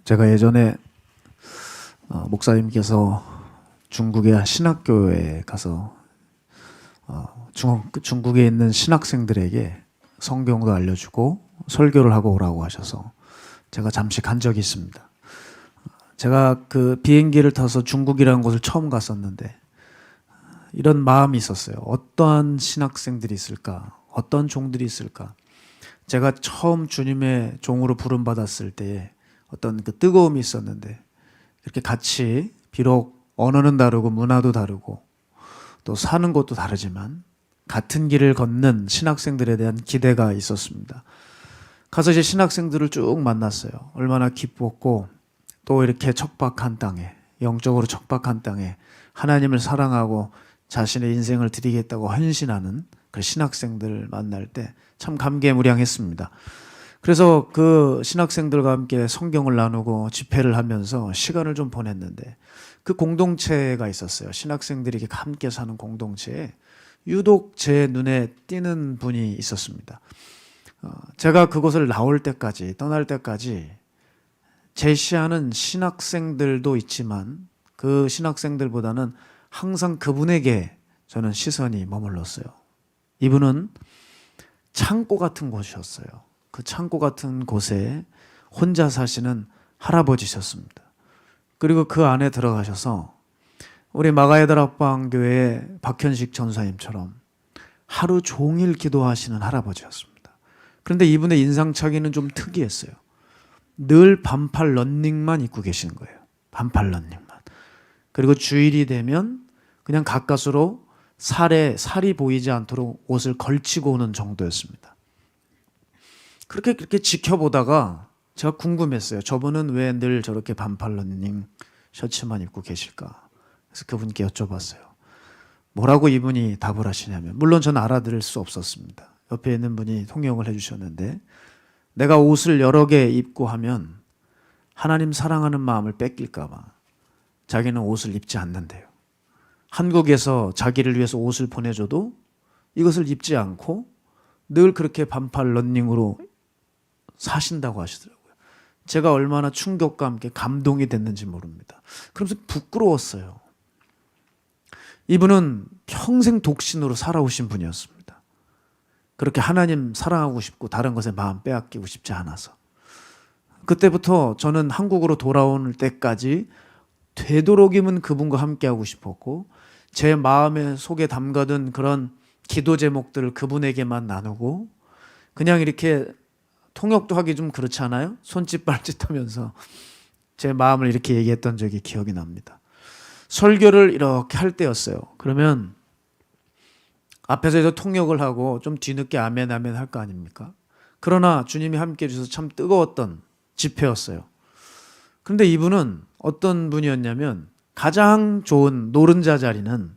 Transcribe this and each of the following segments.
제가 예전에 목사님께서 중국의 신학교에 가서 중국에 있는 신학생들에게 성경도 알려주고 설교를 하고 오라고 하셔서 제가 잠시 간 적이 있습니다. 제가 그 비행기를 타서 중국이라는 곳을 처음 갔었는데 이런 마음이 있었어요. 어떠한 신학생들이 있을까? 어떤 종들이 있을까? 제가 처음 주님의 종으로 부름받았을 때에 어떤 그 뜨거움이 있었는데 이렇게 같이 비록 언어는 다르고 문화도 다르고 또 사는 곳도 다르지만 같은 길을 걷는 신학생들에 대한 기대가 있었습니다. 가서 이제 신학생들을 쭉 만났어요. 얼마나 기뻤고 또 이렇게 척박한 땅에, 영적으로 척박한 땅에 하나님을 사랑하고 자신의 인생을 드리겠다고 헌신하는 그 신학생들을 만날 때 참 감개무량했습니다. 그래서 그 신학생들과 함께 성경을 나누고 집회를 하면서 시간을 좀 보냈는데 그 공동체가 있었어요. 신학생들이 이렇게 함께 사는 공동체에 유독 제 눈에 띄는 분이 있었습니다. 제가 그곳을 나올 때까지, 떠날 때까지 제 시야는 신학생들도 있지만 그 신학생들보다는 항상 그분에게 저는 시선이 머물렀어요. 이분은 창고 같은 곳이었어요. 그 창고 같은 곳에 혼자 사시는 할아버지셨습니다. 그리고 그 안에 들어가셔서 우리 마가야다락방교회 박현식 전사님처럼 하루 종일 기도하시는 할아버지였습니다. 그런데 이분의 인상착의는 좀 특이했어요. 늘 반팔 런닝만 입고 계시는 거예요. 반팔 런닝만. 그리고 주일이 되면 그냥 가까스로 살이 보이지 않도록 옷을 걸치고 오는 정도였습니다. 그렇게 지켜보다가 제가 궁금했어요. 저분은 왜 늘 저렇게 반팔 런닝 셔츠만 입고 계실까? 그래서 그분께 여쭤봤어요. 뭐라고 이분이 답을 하시냐면, 물론 저는 알아들을 수 없었습니다. 옆에 있는 분이 통역을 해주셨는데, 내가 옷을 여러 개 입고 하면 하나님 사랑하는 마음을 뺏길까 봐 자기는 옷을 입지 않는데요. 한국에서 자기를 위해서 옷을 보내줘도 이것을 입지 않고 늘 그렇게 반팔 런닝으로 사신다고 하시더라고요. 제가 얼마나 충격과 함께 감동이 됐는지 모릅니다. 그러면서 부끄러웠어요. 이분은 평생 독신으로 살아오신 분이었습니다. 그렇게 하나님 사랑하고 싶고 다른 것에 마음 빼앗기고 싶지 않아서. 그때부터 저는 한국으로 돌아올 때까지 되도록이면 그분과 함께하고 싶었고 제 마음의 속에 담가둔 그런 기도 제목들을 그분에게만 나누고 그냥 이렇게 통역도 하기 좀 그렇잖아요. 손짓 발짓 하면서 제 마음을 이렇게 얘기했던 적이 기억이 납니다. 설교를 이렇게 할 때였어요. 그러면 앞에서 통역을 하고 좀 뒤늦게 아멘 아멘 할 거 아닙니까? 그러나 주님이 함께해 주셔서 참 뜨거웠던 집회였어요. 그런데 이분은 어떤 분이었냐면 가장 좋은 노른자 자리는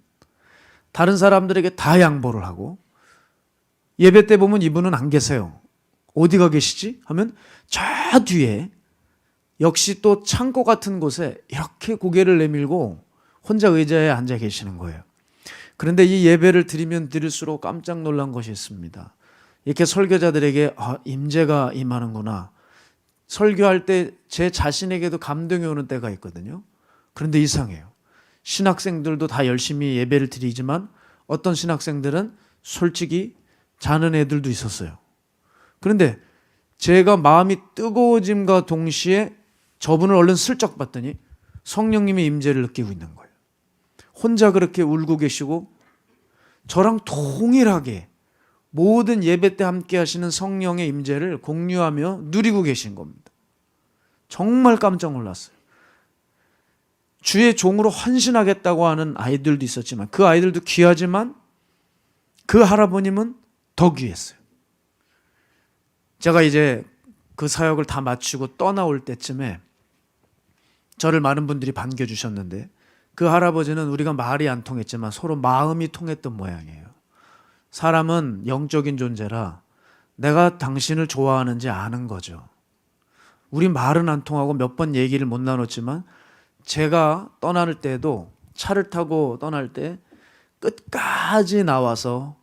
다른 사람들에게 다 양보를 하고 예배 때 보면 이분은 안 계세요. 어디가 계시지? 하면 저 뒤에 역시 또 창고 같은 곳에 이렇게 고개를 내밀고 혼자 의자에 앉아 계시는 거예요. 그런데 이 예배를 드리면 드릴수록 깜짝 놀란 것이 있습니다. 이렇게 설교자들에게 임재가 임하는구나. 설교할 때 제 자신에게도 감동이 오는 때가 있거든요. 그런데 이상해요. 신학생들도 다 열심히 예배를 드리지만 어떤 신학생들은 솔직히 자는 애들도 있었어요. 그런데 제가 마음이 뜨거워짐과 동시에 저분을 얼른 슬쩍 봤더니 성령님의 임재를 느끼고 있는 거예요. 혼자 그렇게 울고 계시고 저랑 동일하게 모든 예배 때 함께 하시는 성령의 임재를 공유하며 누리고 계신 겁니다. 정말 깜짝 놀랐어요. 주의 종으로 헌신하겠다고 하는 아이들도 있었지만 그 아이들도 귀하지만 그 할아버님은 더 귀했어요. 제가 이제 그 사역을 다 마치고 떠나올 때쯤에 저를 많은 분들이 반겨주셨는데 그 할아버지는 우리가 말이 안 통했지만 서로 마음이 통했던 모양이에요. 사람은 영적인 존재라 내가 당신을 좋아하는지 아는 거죠. 우리 말은 안 통하고 몇 번 얘기를 못 나눴지만 제가 떠날 때도 차를 타고 떠날 때 끝까지 나와서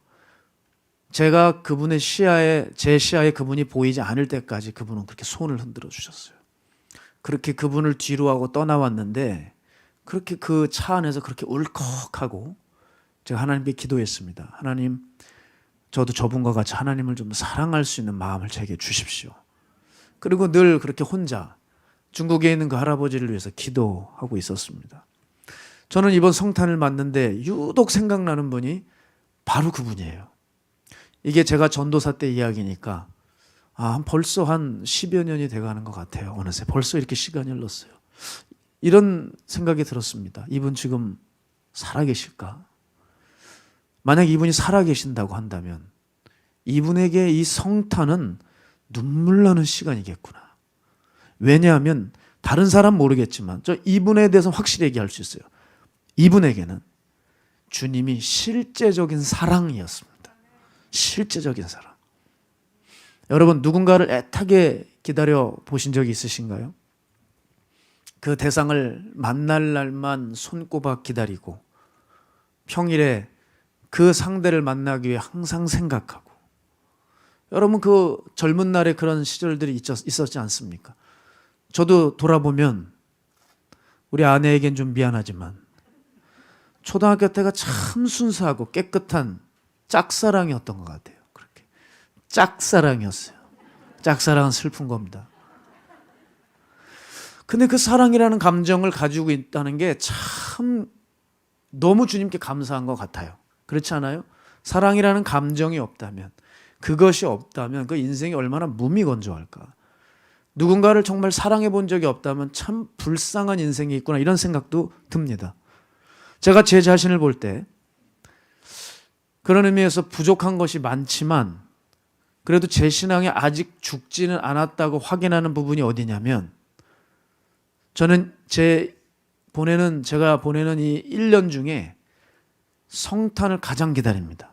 제가 그분의 시야에 제 시야에 그분이 보이지 않을 때까지 그분은 그렇게 손을 흔들어 주셨어요. 그렇게 그분을 뒤로 하고 떠나왔는데 그렇게 그 차 안에서 그렇게 울컥하고 제가 하나님께 기도했습니다. 하나님, 저도 저분과 같이 하나님을 좀 사랑할 수 있는 마음을 제게 주십시오. 그리고 늘 그렇게 혼자 중국에 있는 그 할아버지를 위해서 기도하고 있었습니다. 저는 이번 성탄을 맞는데 유독 생각나는 분이 바로 그분이에요. 이게 제가 전도사 때 이야기니까 벌써 한 10여 년이 돼가는 것 같아요. 어느새 벌써 이렇게 시간이 흘렀어요. 이런 생각이 들었습니다. 이분 지금 살아계실까? 만약 이분이 살아계신다고 한다면 이분에게 이 성탄은 눈물 나는 시간이겠구나. 왜냐하면 다른 사람 모르겠지만 저 이분에 대해서 확실히 얘기할 수 있어요. 이분에게는 주님이 실제적인 사랑이었습니다. 실제적인 사랑. 여러분, 누군가를 애타게 기다려 보신 적이 있으신가요? 그 대상을 만날 날만 손꼽아 기다리고 평일에 그 상대를 만나기 위해 항상 생각하고. 여러분, 그 젊은 날에 그런 시절들이 있었지 않습니까? 저도 돌아보면 우리 아내에겐 좀 미안하지만 초등학교 때가 참 순수하고 깨끗한 짝사랑이었던 것 같아요. 그렇게 짝사랑이었어요. 짝사랑은 슬픈 겁니다. 근데 그 사랑이라는 감정을 가지고 있다는 게 참 너무 주님께 감사한 것 같아요. 그렇지 않아요? 사랑이라는 감정이 없다면, 그것이 없다면 그 인생이 얼마나 무미건조할까. 누군가를 정말 사랑해 본 적이 없다면 참 불쌍한 인생이 있구나, 이런 생각도 듭니다. 제가 제 자신을 볼 때 그런 의미에서 부족한 것이 많지만 그래도 제 신앙이 아직 죽지는 않았다고 확인하는 부분이 어디냐면, 저는 제가 보내는 이 1년 중에 성탄을 가장 기다립니다.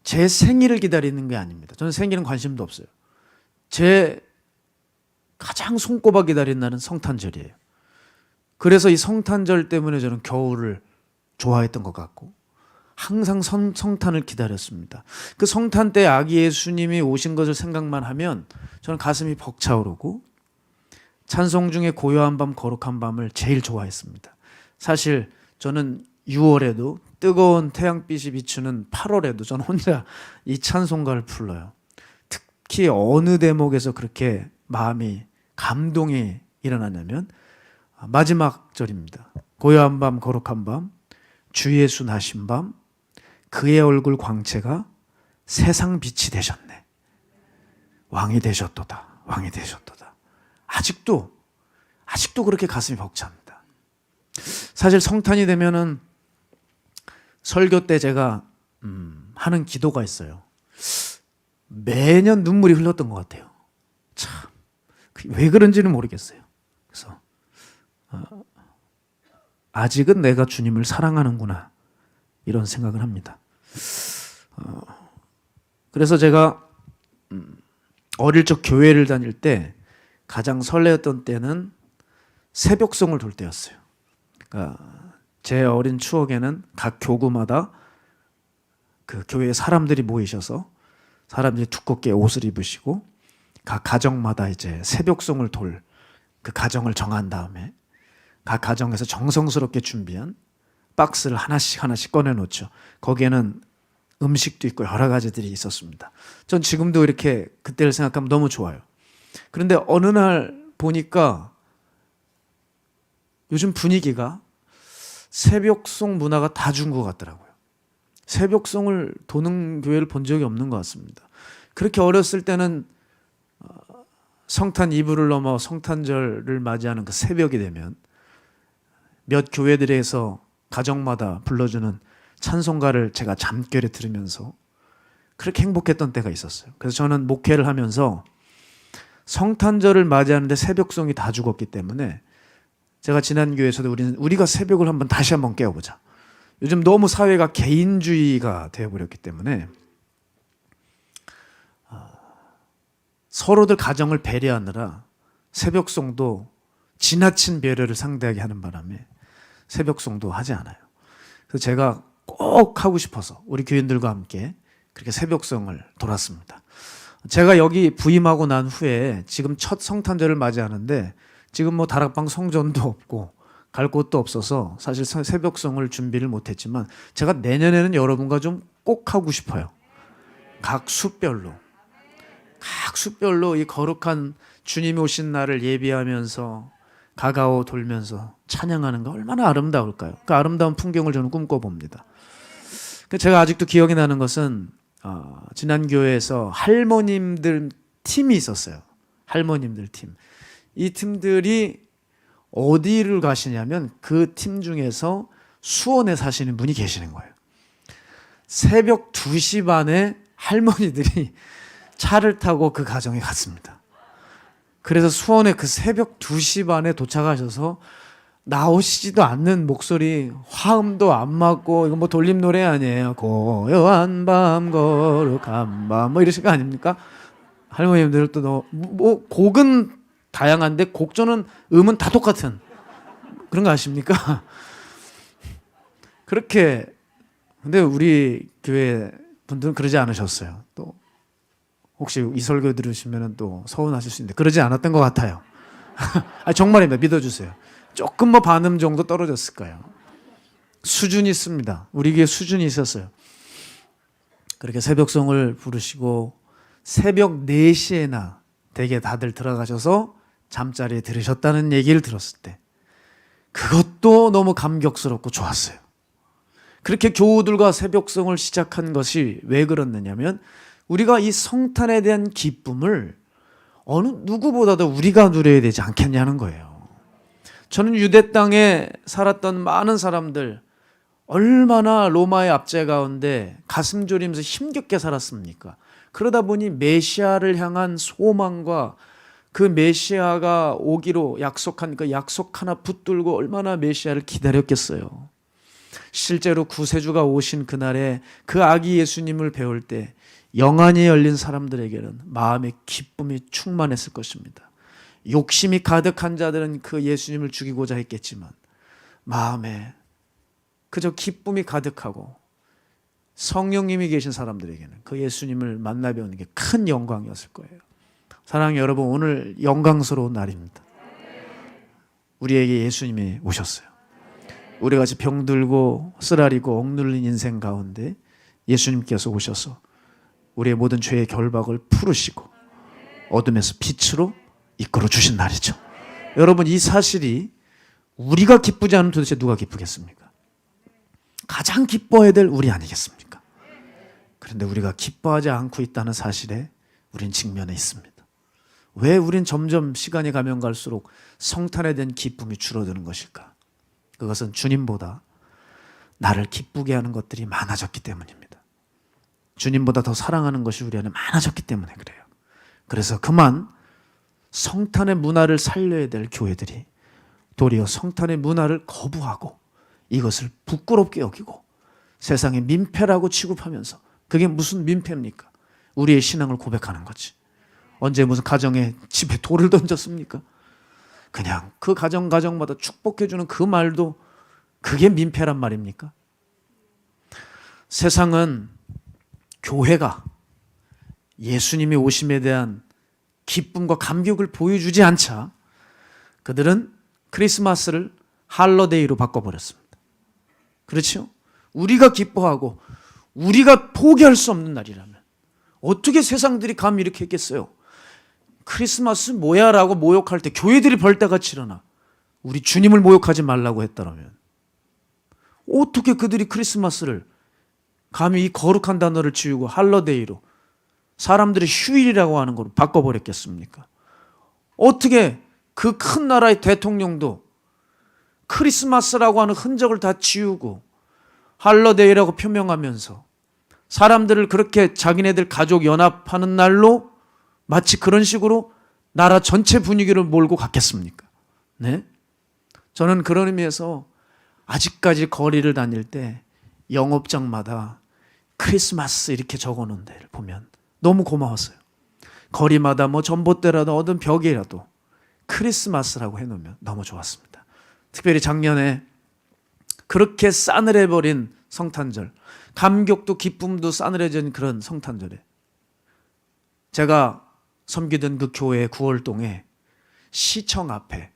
제 생일을 기다리는 게 아닙니다. 저는 생일은 관심도 없어요. 제 가장 손꼽아 기다리는 날은 성탄절이에요. 그래서 이 성탄절 때문에 저는 겨울을 좋아했던 것 같고 항상 성탄을 기다렸습니다. 그 성탄 때 아기 예수님이 오신 것을 생각만 하면 저는 가슴이 벅차오르고 찬송 중에 고요한 밤 거룩한 밤을 제일 좋아했습니다. 사실 저는 6월에도 뜨거운 태양빛이 비추는 8월에도 저는 혼자 이 찬송가를 불러요. 특히 어느 대목에서 그렇게 마음이 감동이 일어나냐면 마지막 절입니다. 고요한 밤 거룩한 밤 주 예수 나신 밤 그의 얼굴 광채가 세상 빛이 되셨네. 왕이 되셨도다. 왕이 되셨도다. 아직도 그렇게 가슴이 벅찹니다. 사실 성탄이 되면은 설교 때 제가 하는 기도가 있어요. 매년 눈물이 흘렀던 것 같아요. 참, 왜 그런지는 모르겠어요. 그래서 아직은 내가 주님을 사랑하는구나, 이런 생각을 합니다. 그래서 제가 어릴 적 교회를 다닐 때 가장 설레었던 때는 새벽송을 돌 때였어요. 그러니까 제 어린 추억에는 각 교구마다 그 교회에 사람들이 모이셔서 사람들이 두껍게 옷을 입으시고 각 가정마다 이제 새벽송을 돌 그 가정을 정한 다음에 각 가정에서 정성스럽게 준비한 박스를 하나씩 꺼내놓죠. 거기에는 음식도 있고 여러 가지들이 있었습니다. 전 지금도 이렇게 그때를 생각하면 너무 좋아요. 그런데 어느 날 보니까 요즘 분위기가 새벽송 문화가 다 준 것 같더라고요. 새벽송을 도는 교회를 본 적이 없는 것 같습니다. 그렇게 어렸을 때는 성탄 이브를 넘어 성탄절을 맞이하는 그 새벽이 되면 몇 교회들에서 가정마다 불러주는 찬송가를 제가 잠결에 들으면서 그렇게 행복했던 때가 있었어요. 그래서 저는 목회를 하면서 성탄절을 맞이하는데 새벽송이 다 죽었기 때문에 제가 지난 교회에서도 우리가 새벽을 다시 한번 깨워보자. 요즘 너무 사회가 개인주의가 되어버렸기 때문에 서로들 가정을 배려하느라 새벽송도 지나친 배려를 상대하게 하는 바람에 새벽송도 하지 않아요. 그래서 제가 꼭 하고 싶어서 우리 교인들과 함께 그렇게 새벽송을 돌았습니다. 제가 여기 부임하고 난 후에 지금 첫 성탄절을 맞이하는데 지금 뭐 다락방 성전도 없고 갈 곳도 없어서 사실 새벽성을 준비를 못했지만 제가 내년에는 여러분과 좀 꼭 하고 싶어요. 각 숲별로 이 거룩한 주님이 오신 날을 예비하면서 가가오 돌면서 찬양하는 거 얼마나 아름다울까요? 그 아름다운 풍경을 저는 꿈꿔봅니다. 제가 아직도 기억이 나는 것은 지난 교회에서 할머님들 팀이 있었어요. 할머님들 팀. 이 팀들이 어디를 가시냐면 그 팀 중에서 수원에 사시는 분이 계시는 거예요. 새벽 2시 반에 할머니들이 차를 타고 그 가정에 갔습니다. 그래서 수원에 그 새벽 2시 반에 도착하셔서 나오시지도 않는 목소리, 화음도 안 맞고, 이거 뭐 돌림 노래 아니에요. 고요한 밤, 거룩한 밤, 뭐 이러신 거 아닙니까? 할머님들 또 뭐 곡은 다양한데 곡조는 음은 다 똑같은 그런 거 아십니까? 그렇게. 근데 우리 교회 분들은 그러지 않으셨어요. 또 혹시 이 설교 들으시면 또 서운하실 수 있는데 그러지 않았던 것 같아요. 정말입니다. 믿어주세요. 조금 뭐 반음 정도 떨어졌을 거예요. 수준이 있습니다. 우리 교회 수준이 있었어요. 그렇게 새벽송을 부르시고 새벽 4시에나 되게 다들 들어가셔서 잠자리에 들으셨다는 얘기를 들었을 때 그것도 너무 감격스럽고 좋았어요. 그렇게 교우들과 새벽송을 시작한 것이 왜 그렇느냐면 우리가 이 성탄에 대한 기쁨을 어느 누구보다도 우리가 누려야 되지 않겠냐는 거예요. 저는 유대 땅에 살았던 많은 사람들 얼마나 로마의 압제 가운데 가슴 졸이면서 힘겹게 살았습니까? 그러다 보니 메시아를 향한 소망과 그 메시아가 오기로 약속한 그 약속 하나 붙들고 얼마나 메시아를 기다렸겠어요. 실제로 구세주가 오신 그날에 그 아기 예수님을 배울 때 영안이 열린 사람들에게는 마음의 기쁨이 충만했을 것입니다. 욕심이 가득한 자들은 그 예수님을 죽이고자 했겠지만 마음에 그저 기쁨이 가득하고 성령님이 계신 사람들에게는 그 예수님을 만나 뵈는 게 큰 영광이었을 거예요. 사랑하는 여러분, 오늘 영광스러운 날입니다. 우리에게 예수님이 오셨어요. 우리 같이 병들고 쓰라리고 억눌린 인생 가운데 예수님께서 오셔서 우리의 모든 죄의 결박을 풀으시고 어둠에서 빛으로 이끌어 주신 날이죠. 여러분, 이 사실이 우리가 기쁘지 않으면 도대체 누가 기쁘겠습니까? 가장 기뻐해야 될 우리 아니겠습니까? 그런데 우리가 기뻐하지 않고 있다는 사실에 우린 직면해 있습니다. 왜 우린 점점 시간이 가면 갈수록 성탄에 대한 기쁨이 줄어드는 것일까? 그것은 주님보다 나를 기쁘게 하는 것들이 많아졌기 때문입니다. 주님보다 더 사랑하는 것이 우리 안에 많아졌기 때문에 그래요. 그래서 그만 성탄의 문화를 살려야 될 교회들이 도리어 성탄의 문화를 거부하고 이것을 부끄럽게 여기고 세상에 민폐라고 취급하면서, 그게 무슨 민폐입니까? 우리의 신앙을 고백하는 거지. 언제 무슨 가정에 집에 돌을 던졌습니까? 그냥 그 가정마다 축복해주는 그 말도 그게 민폐란 말입니까? 세상은 교회가 예수님의 오심에 대한 기쁨과 감격을 보여주지 않자 그들은 크리스마스를 할러데이로 바꿔버렸습니다. 그렇죠? 우리가 기뻐하고 우리가 포기할 수 없는 날이라면 어떻게 세상들이 감히 이렇게 했겠어요? 크리스마스 뭐야 라고 모욕할 때 교회들이 벌떼같이 일어나 우리 주님을 모욕하지 말라고 했다면 어떻게 그들이 크리스마스를 감히 이 거룩한 단어를 지우고 할러데이로 사람들의 휴일이라고 하는 걸로 바꿔버렸겠습니까? 어떻게 그 큰 나라의 대통령도 크리스마스라고 하는 흔적을 다 지우고 할러데이라고 표명하면서 사람들을 그렇게 자기네들 가족 연합하는 날로 마치 그런 식으로 나라 전체 분위기를 몰고 갔겠습니까? 네? 저는 그런 의미에서 아직까지 거리를 다닐 때 영업장마다 크리스마스 이렇게 적어놓은 데를 보면 너무 고마웠어요. 거리마다 뭐 전봇대라도 어떤 벽이라도 크리스마스라고 해놓으면 너무 좋았습니다. 특별히 작년에 그렇게 싸늘해버린 성탄절, 감격도 기쁨도 싸늘해진 그런 성탄절에 제가 섬기던 그 교회 구월동에 시청 앞에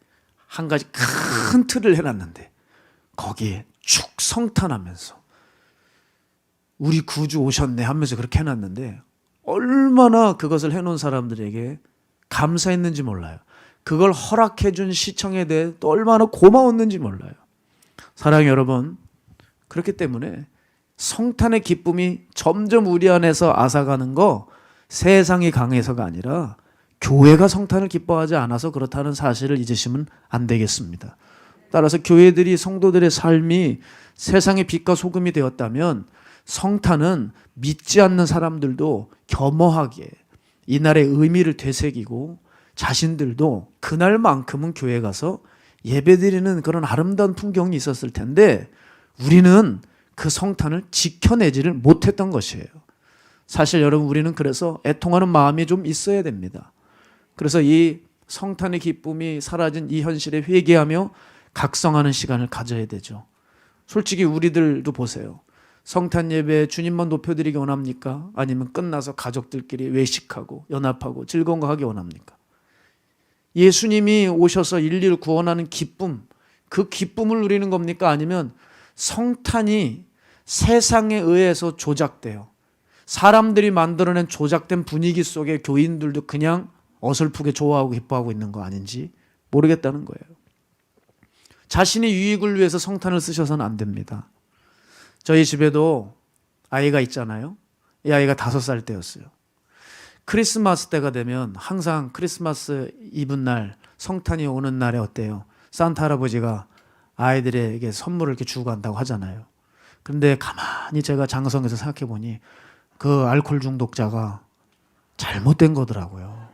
한 가지 큰 틀을 해놨는데 거기에 쭉 성탄하면서 우리 구주 오셨네 하면서 그렇게 해놨는데 얼마나 그것을 해놓은 사람들에게 감사했는지 몰라요. 그걸 허락해준 시청에 대해 또 얼마나 고마웠는지 몰라요. 사랑하는 여러분, 그렇기 때문에 성탄의 기쁨이 점점 우리 안에서 앗아가는 거 세상이 강해서가 아니라 교회가 성탄을 기뻐하지 않아서 그렇다는 사실을 잊으시면 안 되겠습니다. 따라서 교회들이 성도들의 삶이 세상의 빛과 소금이 되었다면 성탄은 믿지 않는 사람들도 겸허하게 이날의 의미를 되새기고 자신들도 그날만큼은 교회 가서 예배드리는 그런 아름다운 풍경이 있었을 텐데 우리는 그 성탄을 지켜내지를 못했던 것이에요. 사실 여러분, 우리는 그래서 애통하는 마음이 좀 있어야 됩니다. 그래서 이 성탄의 기쁨이 사라진 이 현실에 회개하며 각성하는 시간을 가져야 되죠. 솔직히 우리들도 보세요. 성탄 예배 주님만 높여드리기 원합니까? 아니면 끝나서 가족들끼리 외식하고 연합하고 즐거운 거 하기 원합니까? 예수님이 오셔서 인류를 구원하는 기쁨, 그 기쁨을 누리는 겁니까? 아니면 성탄이 세상에 의해서 조작돼요. 사람들이 만들어낸 조작된 분위기 속에 교인들도 그냥 어설프게 좋아하고 기뻐하고 있는 거 아닌지 모르겠다는 거예요. 자신의 유익을 위해서 성탄을 쓰셔서는 안 됩니다. 저희 집에도 아이가 있잖아요. 이 아이가 5살 때였어요. 크리스마스 때가 되면 항상 크리스마스 이브날 성탄이 오는 날에 어때요? 산타 할아버지가 아이들에게 선물을 이렇게 주고 간다고 하잖아요. 그런데 가만히 제가 장성에서 생각해 보니 그 알코올 중독자가 잘못된 거더라고요.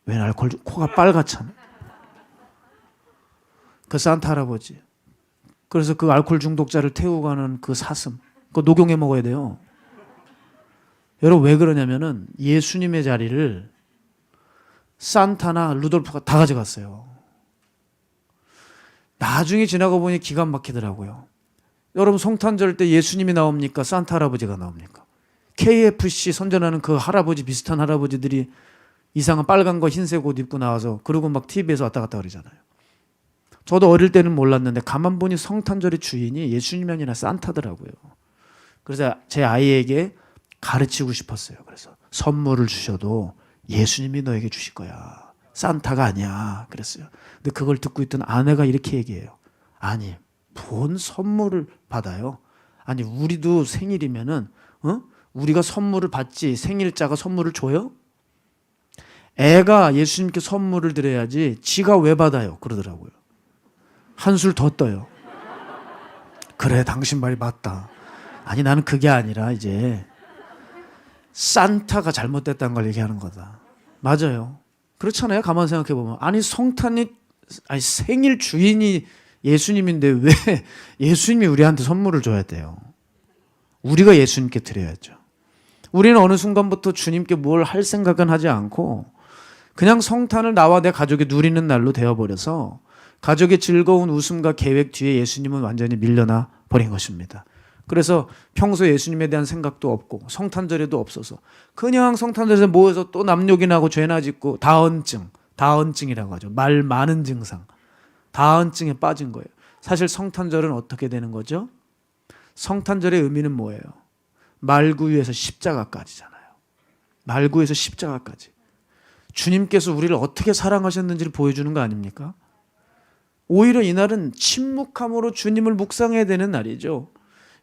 왜 코가 빨갛잖아. 그 산타 할아버지. 그래서 그 알코올 중독자를 태우고 가는 그 사슴, 그거 녹용해 먹어야 돼요. 여러분, 왜 그러냐면은 예수님의 자리를 산타나 루돌프가 다 가져갔어요. 나중에 지나고 보니 기가 막히더라고요. 여러분, 성탄절 때 예수님이 나옵니까? 산타 할아버지가 나옵니까? KFC 선전하는 그 할아버지, 비슷한 할아버지들이 이상한 빨간 거 흰색 옷 입고 나와서 그러고 막 TV에서 왔다 갔다 그러잖아요. 저도 어릴 때는 몰랐는데 가만 보니 성탄절의 주인이 예수님이 아니라 산타더라고요. 그래서 제 아이에게 가르치고 싶었어요. 그래서 선물을 주셔도 예수님이 너에게 주실 거야. 산타가 아니야. 그랬어요. 근데 그걸 듣고 있던 아내가 이렇게 얘기해요. 아니, 뭔 선물을 받아요? 아니, 우리도 생일이면은 우리가 선물을 받지 생일자가 선물을 줘요? 애가 예수님께 선물을 드려야지 지가 왜 받아요? 그러더라고요. 한술 더 떠요. 그래, 당신 말이 맞다. 아니, 나는 그게 아니라 이제 산타가 잘못됐다는 걸 얘기하는 거다. 맞아요. 그렇잖아요. 가만 생각해 보면. 아니, 생일 주인이 예수님인데 왜 예수님이 우리한테 선물을 줘야 돼요? 우리가 예수님께 드려야죠. 우리는 어느 순간부터 주님께 뭘 할 생각은 하지 않고 그냥 성탄을 나와 내 가족이 누리는 날로 되어버려서 가족의 즐거운 웃음과 계획 뒤에 예수님은 완전히 밀려나 버린 것입니다. 그래서 평소에 예수님에 대한 생각도 없고 성탄절에도 없어서 그냥 성탄절에서 모여서 또 남욕이나 하고 죄나 짓고 다언증이라고 하죠. 말 많은 증상. 다언증에 빠진 거예요. 사실 성탄절은 어떻게 되는 거죠? 성탄절의 의미는 뭐예요? 말구유에서 십자가까지잖아요. 말구유에서 십자가까지. 주님께서 우리를 어떻게 사랑하셨는지를 보여주는 거 아닙니까? 오히려 이날은 침묵함으로 주님을 묵상해야 되는 날이죠.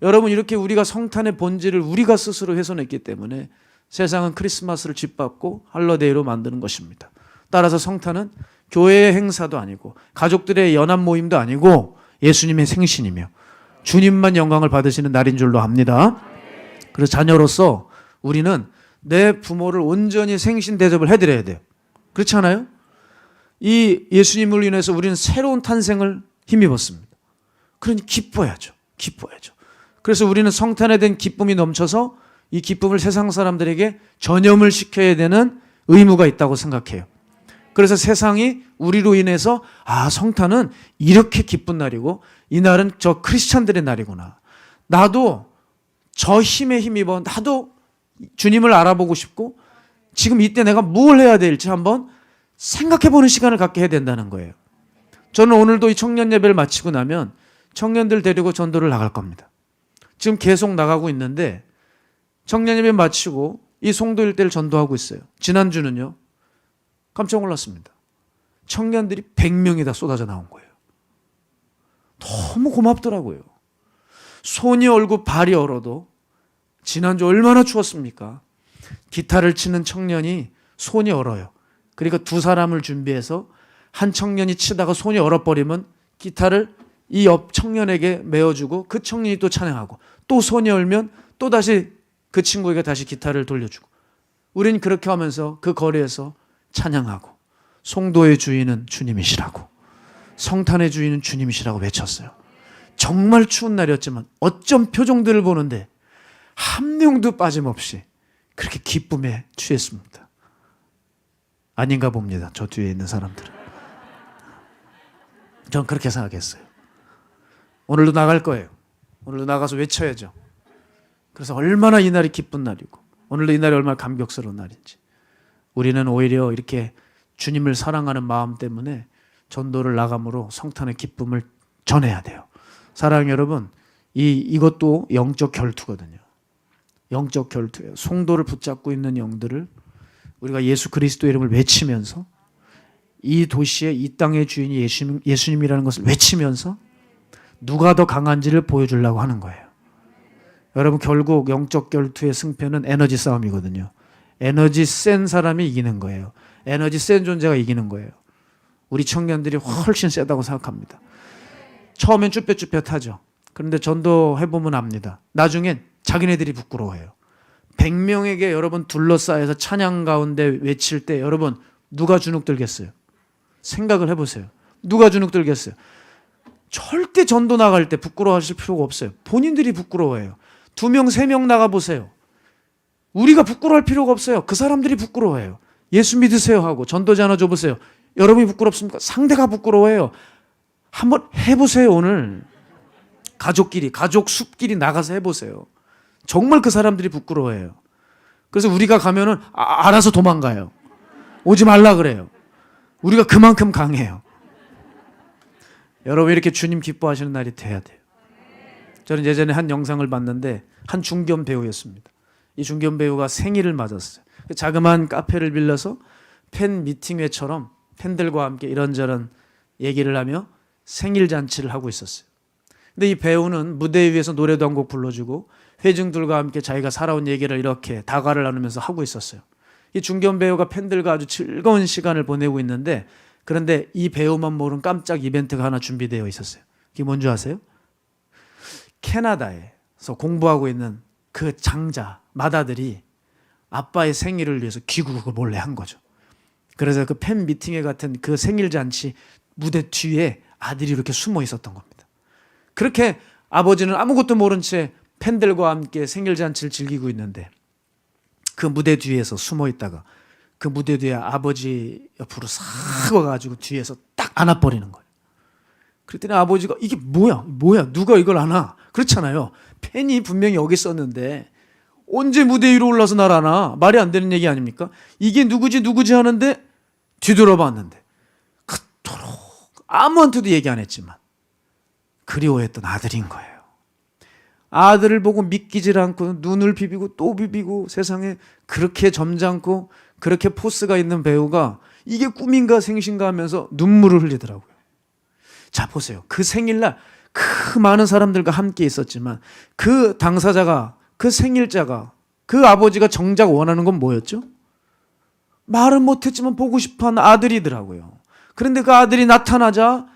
여러분, 이렇게 우리가 성탄의 본질을 우리가 스스로 훼손했기 때문에 세상은 크리스마스를 짓밟고 할러데이로 만드는 것입니다. 따라서 성탄은 교회의 행사도 아니고 가족들의 연합 모임도 아니고 예수님의 생신이며 주님만 영광을 받으시는 날인 줄로 압니다. 그래서 자녀로서 우리는 내 부모를 온전히 생신 대접을 해드려야 돼요. 그렇지 않아요? 이 예수님을 인해서 우리는 새로운 탄생을 힘입었습니다. 그러니 기뻐야죠. 그래서 우리는 성탄에 대한 기쁨이 넘쳐서 이 기쁨을 세상 사람들에게 전염을 시켜야 되는 의무가 있다고 생각해요. 그래서 세상이 우리로 인해서 성탄은 이렇게 기쁜 날이고 이 날은 저 크리스찬들의 날이구나. 나도 저 힘에 힘입어 나도 주님을 알아보고 싶고 지금 이때 내가 뭘 해야 될지 한번 생각해보는 시간을 갖게 해야 된다는 거예요. 저는 오늘도 이 청년 예배를 마치고 나면 청년들 데리고 전도를 나갈 겁니다. 지금 계속 나가고 있는데 청년 예배 마치고 이 송도 일대를 전도하고 있어요. 지난주는요, 깜짝 놀랐습니다. 청년들이 100명이 다 쏟아져 나온 거예요. 너무 고맙더라고요. 손이 얼고 발이 얼어도, 지난주 얼마나 추웠습니까? 기타를 치는 청년이 손이 얼어요. 그러니까 두 사람을 준비해서 한 청년이 치다가 손이 얼어버리면 기타를 이 옆 청년에게 메어주고 그 청년이 또 찬양하고, 또 손이 얼면 또 다시 그 친구에게 다시 기타를 돌려주고, 우린 그렇게 하면서 그 거리에서 찬양하고, 송도의 주인은 주님이시라고, 성탄의 주인은 주님이시라고 외쳤어요. 정말 추운 날이었지만 어쩜 표정들을 보는데 한 명도 빠짐없이 그렇게 기쁨에 취했습니다. 아닌가 봅니다. 저 뒤에 있는 사람들은. 전 그렇게 생각했어요. 오늘도 나갈 거예요. 오늘도 나가서 외쳐야죠. 그래서 얼마나 이 날이 기쁜 날이고, 오늘도 이 날이 얼마나 감격스러운 날인지. 우리는 오히려 이렇게 주님을 사랑하는 마음 때문에 전도를 나감으로 성탄의 기쁨을 전해야 돼요. 사랑하는 여러분, 이것도 영적 결투거든요. 영적 결투예요. 송도를 붙잡고 있는 영들을 우리가 예수 그리스도의 이름을 외치면서, 이 도시의, 이 땅의 주인이 예수님이라는 것을 외치면서 누가 더 강한지를 보여주려고 하는 거예요. 여러분, 결국 영적 결투의 승패는 에너지 싸움이거든요. 에너지 센 사람이 이기는 거예요. 에너지 센 존재가 이기는 거예요. 우리 청년들이 훨씬 세다고 생각합니다. 처음엔 쭈뼛쭈뼛하죠. 그런데 전도해보면 압니다. 나중엔 자기네들이 부끄러워해요. 100명에게 여러분 둘러싸여서 찬양 가운데 외칠 때 여러분 누가 주눅 들겠어요? 생각을 해보세요. 누가 주눅 들겠어요? 절대 전도 나갈 때 부끄러워하실 필요가 없어요. 본인들이 부끄러워해요. 2명, 3명 나가보세요. 우리가 부끄러워할 필요가 없어요. 그 사람들이 부끄러워해요. 예수 믿으세요 하고 전도자 하나 줘보세요. 여러분이 부끄럽습니까? 상대가 부끄러워해요. 한번 해보세요. 오늘 가족끼리, 가족 숲끼리 나가서 해보세요. 정말 그 사람들이 부끄러워해요. 그래서 우리가 가면은 알아서 도망가요. 오지 말라 그래요. 우리가 그만큼 강해요. 여러분, 이렇게 주님 기뻐하시는 날이 돼야 돼요. 저는 예전에 한 영상을 봤는데 한 중견 배우였습니다. 이 중견 배우가 생일을 맞았어요. 자그마한 카페를 빌려서 팬 미팅회처럼 팬들과 함께 이런저런 얘기를 하며 생일 잔치를 하고 있었어요. 근데 이 배우는 무대 위에서 노래도 한 곡 불러주고 회중들과 함께 자기가 살아온 얘기를 이렇게 다과를 나누면서 하고 있었어요. 이 중견 배우가 팬들과 아주 즐거운 시간을 보내고 있는데, 그런데 이 배우만 모르는 깜짝 이벤트가 하나 준비되어 있었어요. 그게 뭔지 아세요? 캐나다에서 공부하고 있는 그 장자 맏아들이 아빠의 생일을 위해서 귀국을 몰래 한 거죠. 그래서 그 팬 미팅회 같은 그 생일 잔치 무대 뒤에 아들이 이렇게 숨어 있었던 겁니다. 그렇게 아버지는 아무것도 모른 채 팬들과 함께 생일 잔치를 즐기고 있는데, 그 무대 뒤에서 숨어 있다가 그 무대 뒤에 아버지 옆으로 싹 와가지고 뒤에서 딱 안아버리는 거예요. 그랬더니 아버지가 이게 뭐야 누가 이걸 안아? 그렇잖아요. 팬이 분명히 여기 있었는데 언제 무대 위로 올라서 날 안아? 말이 안 되는 얘기 아닙니까? 이게 누구지 하는데 뒤돌아봤는데 그토록 아무한테도 얘기 안 했지만 그리워했던 아들인 거예요. 아들을 보고 믿기질 않고 눈을 비비고 또 비비고, 세상에 그렇게 점잖고 그렇게 포스가 있는 배우가 이게 꿈인가 생신가 하면서 눈물을 흘리더라고요. 자, 보세요. 그 생일날 그 많은 사람들과 함께 있었지만 그 당사자가, 그 생일자가, 그 아버지가 정작 원하는 건 뭐였죠? 말은 못했지만 보고 싶어하는 아들이더라고요. 그런데 그 아들이 나타나자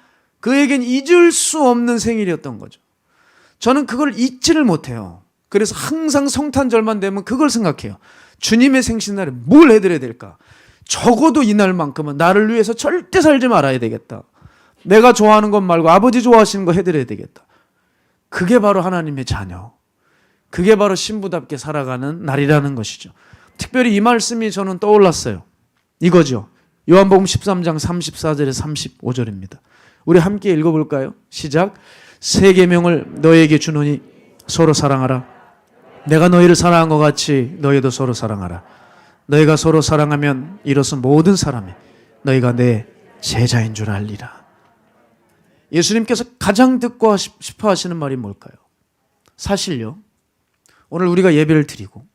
그에겐 잊을 수 없는 생일이었던 거죠. 저는 그걸 잊지를 못해요. 그래서 항상 성탄절만 되면 그걸 생각해요. 주님의 생신날에 뭘 해드려야 될까? 적어도 이날만큼은 나를 위해서 절대 살지 말아야 되겠다. 내가 좋아하는 것 말고 아버지 좋아하시는 거 해드려야 되겠다. 그게 바로 하나님의 자녀. 그게 바로 신부답게 살아가는 날이라는 것이죠. 특별히 이 말씀이 저는 떠올랐어요. 이거죠. 요한복음 13장 34절에 35절입니다. 우리 함께 읽어볼까요? 시작. 새 계명을 너에게 주노니 서로 사랑하라. 내가 너희를 사랑한 것 같이 너희도 서로 사랑하라. 너희가 서로 사랑하면 이로써 모든 사람이 너희가 내 제자인 줄 알리라. 예수님께서 가장 듣고 싶어 하시는 말이 뭘까요? 사실요, 오늘 우리가 예배를 드리고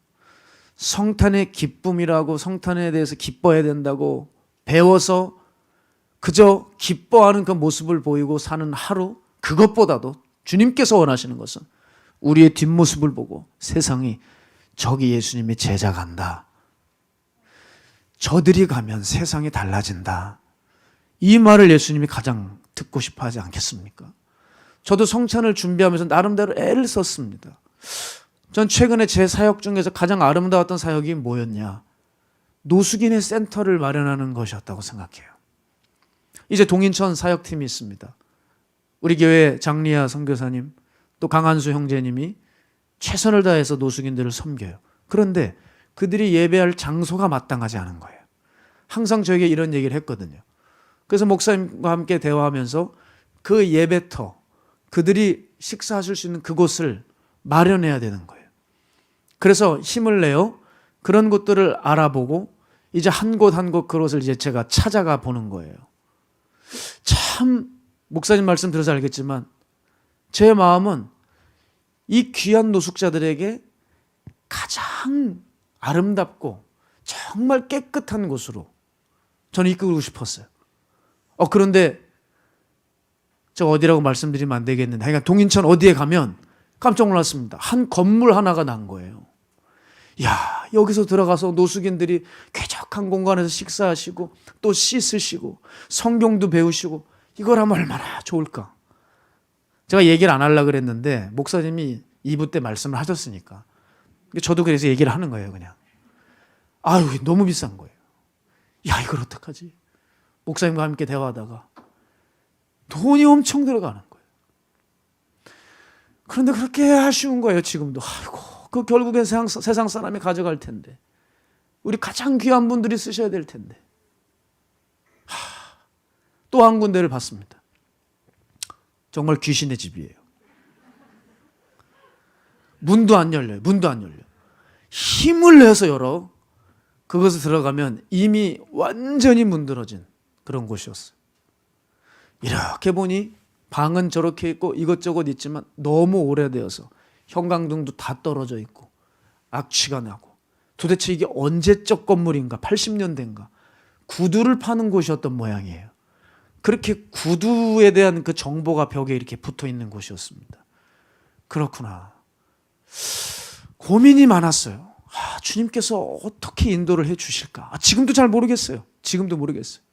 성탄의 기쁨이라고, 성탄에 대해서 기뻐해야 된다고 배워서 그저 기뻐하는 그 모습을 보이고 사는 하루, 그것보다도 주님께서 원하시는 것은 우리의 뒷모습을 보고 세상이 저기 예수님의 제자 간다, 저들이 가면 세상이 달라진다, 이 말을 예수님이 가장 듣고 싶어 하지 않겠습니까? 저도 성찬을 준비하면서 나름대로 애를 썼습니다. 전 최근에 제 사역 중에서 가장 아름다웠던 사역이 뭐였냐? 노숙인의 센터를 마련하는 것이었다고 생각해요. 이제 동인천 사역팀이 있습니다. 우리 교회 장리아 선교사님, 또 강한수 형제님이 최선을 다해서 노숙인들을 섬겨요. 그런데 그들이 예배할 장소가 마땅하지 않은 거예요. 항상 저에게 이런 얘기를 했거든요. 그래서 목사님과 함께 대화하면서 그 예배터, 그들이 식사하실 수 있는 그곳을 마련해야 되는 거예요. 그래서 힘을 내어 그런 곳들을 알아보고 이제 한 곳 한 곳 그곳을 이제 제가 찾아가 보는 거예요. 참 목사님 말씀 들어서 알겠지만 제 마음은 이 귀한 노숙자들에게 가장 아름답고 정말 깨끗한 곳으로 저는 이끌고 싶었어요. 그런데 제가 어디라고 말씀드리면 안 되겠는데, 그러니까 동인천 어디에 가면 깜짝 놀랐습니다. 한 건물 하나가 난 거예요. 야, 여기서 들어가서 노숙인들이 쾌적한 공간에서 식사하시고 또 씻으시고 성경도 배우시고 이걸 하면 얼마나 좋을까. 제가 얘기를 안 하려고 그랬는데 목사님이 2부 때 말씀을 하셨으니까 저도 그래서 얘기를 하는 거예요. 그냥 아유, 너무 비싼 거예요. 야, 이걸 어떡하지? 목사님과 함께 대화하다가 돈이 엄청 들어가는 거예요. 그런데 그렇게 아쉬운 거예요. 지금도. 아이고, 그 결국엔 세상 사람이 가져갈 텐데, 우리 가장 귀한 분들이 쓰셔야 될 텐데. 또 한 군데를 봤습니다. 정말 귀신의 집이에요. 문도 안 열려요. 문도 안 열려. 힘을 내서 열어. 그것에 들어가면 이미 완전히 문드러진 그런 곳이었어요. 이렇게 보니 방은 저렇게 있고 이것저것 있지만 너무 오래되어서 형광등도 다 떨어져 있고 악취가 나고, 도대체 이게 언제적 건물인가, 80년대인가, 구두를 파는 곳이었던 모양이에요. 그렇게 구두에 대한 그 정보가 벽에 이렇게 붙어 있는 곳이었습니다. 그렇구나. 고민이 많았어요. 주님께서 어떻게 인도를 해 주실까? 지금도 잘 모르겠어요. 지금도 모르겠어요.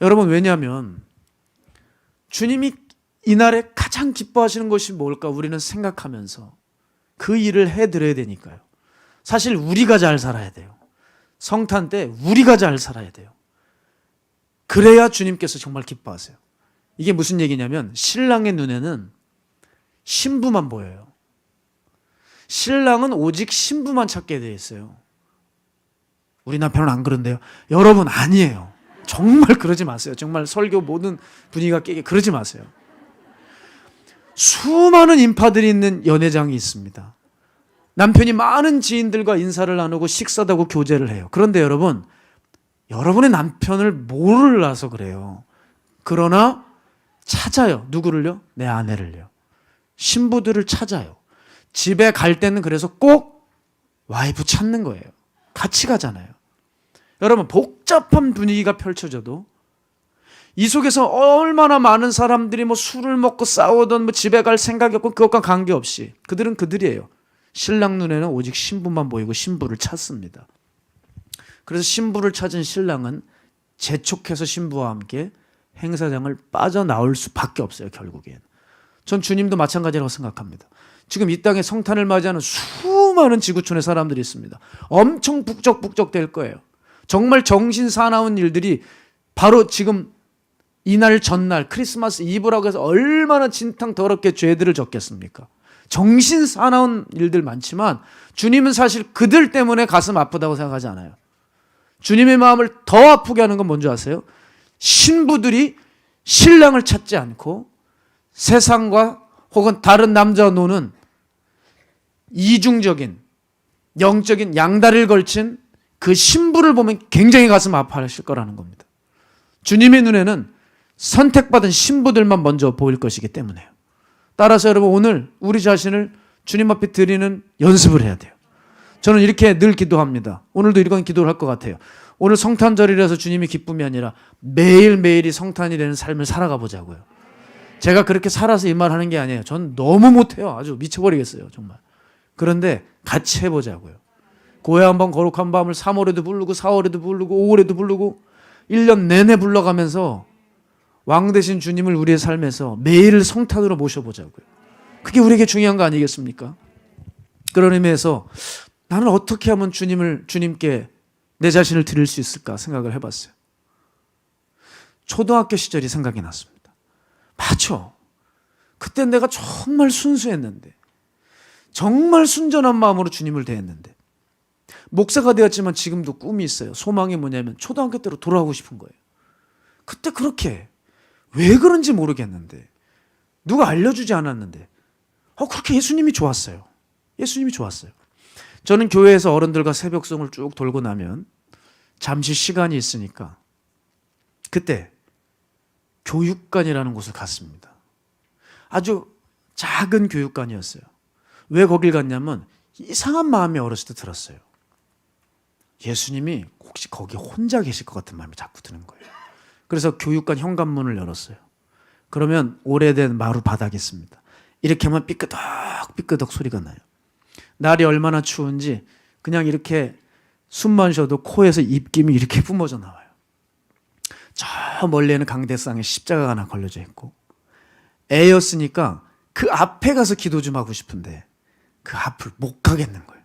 여러분, 왜냐하면 주님이 이날에 가장 기뻐하시는 것이 뭘까 우리는 생각하면서 그 일을 해드려야 되니까요. 사실 우리가 잘 살아야 돼요. 성탄 때 우리가 잘 살아야 돼요. 그래야 주님께서 정말 기뻐하세요. 이게 무슨 얘기냐면 신랑의 눈에는 신부만 보여요. 신랑은 오직 신부만 찾게 되어 있어요. 우리 남편은 안 그런데요. 여러분, 아니에요. 정말 그러지 마세요. 정말 설교 모든 분위기가 깨게 그러지 마세요. 수많은 인파들이 있는 연회장이 있습니다. 남편이 많은 지인들과 인사를 나누고 식사도 하고 교제를 해요. 그런데 여러분, 여러분의 남편을 몰라서 그래요. 그러나 찾아요. 누구를요? 내 아내를요. 신부들을 찾아요. 집에 갈 때는 그래서 꼭 와이프 찾는 거예요. 같이 가잖아요. 여러분, 복잡한 분위기가 펼쳐져도 이 속에서 얼마나 많은 사람들이 술을 먹고 싸우던 집에 갈 생각이 없고 그것과 관계없이 그들은 그들이에요. 신랑 눈에는 오직 신부만 보이고 신부를 찾습니다. 그래서 신부를 찾은 신랑은 재촉해서 신부와 함께 행사장을 빠져나올 수밖에 없어요. 결국엔. 전 주님도 마찬가지라고 생각합니다. 지금 이 땅에 성탄을 맞이하는 수많은 지구촌의 사람들이 있습니다. 엄청 북적북적 될 거예요. 정말 정신 사나운 일들이 바로 지금 이날 전날 크리스마스 이브라고 해서 얼마나 진탕 더럽게 죄들을 졌겠습니까? 정신 사나운 일들 많지만 주님은 사실 그들 때문에 가슴 아프다고 생각하지 않아요. 주님의 마음을 더 아프게 하는 건 뭔지 아세요? 신부들이 신랑을 찾지 않고 세상과 혹은 다른 남자와 노는 이중적인 영적인 양다리를 걸친 그 신부를 보면 굉장히 가슴 아파하실 거라는 겁니다. 주님의 눈에는 선택받은 신부들만 먼저 보일 것이기 때문에요. 따라서 여러분, 오늘 우리 자신을 주님 앞에 드리는 연습을 해야 돼요. 저는 이렇게 늘 기도합니다. 오늘도 이런 기도를 할 것 같아요. 오늘 성탄절이라서 주님이 기쁨이 아니라 매일매일이 성탄이 되는 삶을 살아가 보자고요. 제가 그렇게 살아서 이 말 하는 게 아니에요. 전 너무 못해요. 아주 미쳐버리겠어요, 정말. 그런데 같이 해보자고요. 고해 한번 거룩한 밤을 3월에도 부르고 4월에도 부르고 5월에도 부르고 1년 내내 불러가면서 왕 되신 주님을 우리의 삶에서 매일 성탄으로 모셔보자고요. 그게 우리에게 중요한 거 아니겠습니까? 그런 의미에서 나는 어떻게 하면 주님께 내 자신을 드릴 수 있을까 생각을 해봤어요. 초등학교 시절이 생각이 났습니다. 맞죠? 그때 내가 정말 순수했는데, 정말 순전한 마음으로 주님을 대했는데, 목사가 되었지만 지금도 꿈이 있어요. 소망이 뭐냐면 초등학교 때로 돌아가고 싶은 거예요. 그때 그렇게 왜 그런지 모르겠는데, 누가 알려주지 않았는데 그렇게 예수님이 좋았어요. 예수님이 좋았어요. 저는 교회에서 어른들과 새벽송을 쭉 돌고 나면 잠시 시간이 있으니까 그때 교육관이라는 곳을 갔습니다. 아주 작은 교육관이었어요. 왜 거길 갔냐면 이상한 마음이 어렸을 때 들었어요. 예수님이 혹시 거기 혼자 계실 것 같은 마음이 자꾸 드는 거예요. 그래서 교육관 현관문을 열었어요. 그러면 오래된 마루 바닥이 있습니다. 이렇게 하면 삐끄덕 소리가 나요. 날이 얼마나 추운지 그냥 이렇게 숨만 쉬어도 코에서 입김이 이렇게 뿜어져 나와요. 저 멀리에는 강대상에 십자가가 하나 걸려져 있고, 애였으니까 그 앞에 가서 기도 좀 하고 싶은데 그 앞을 못 가겠는 거예요.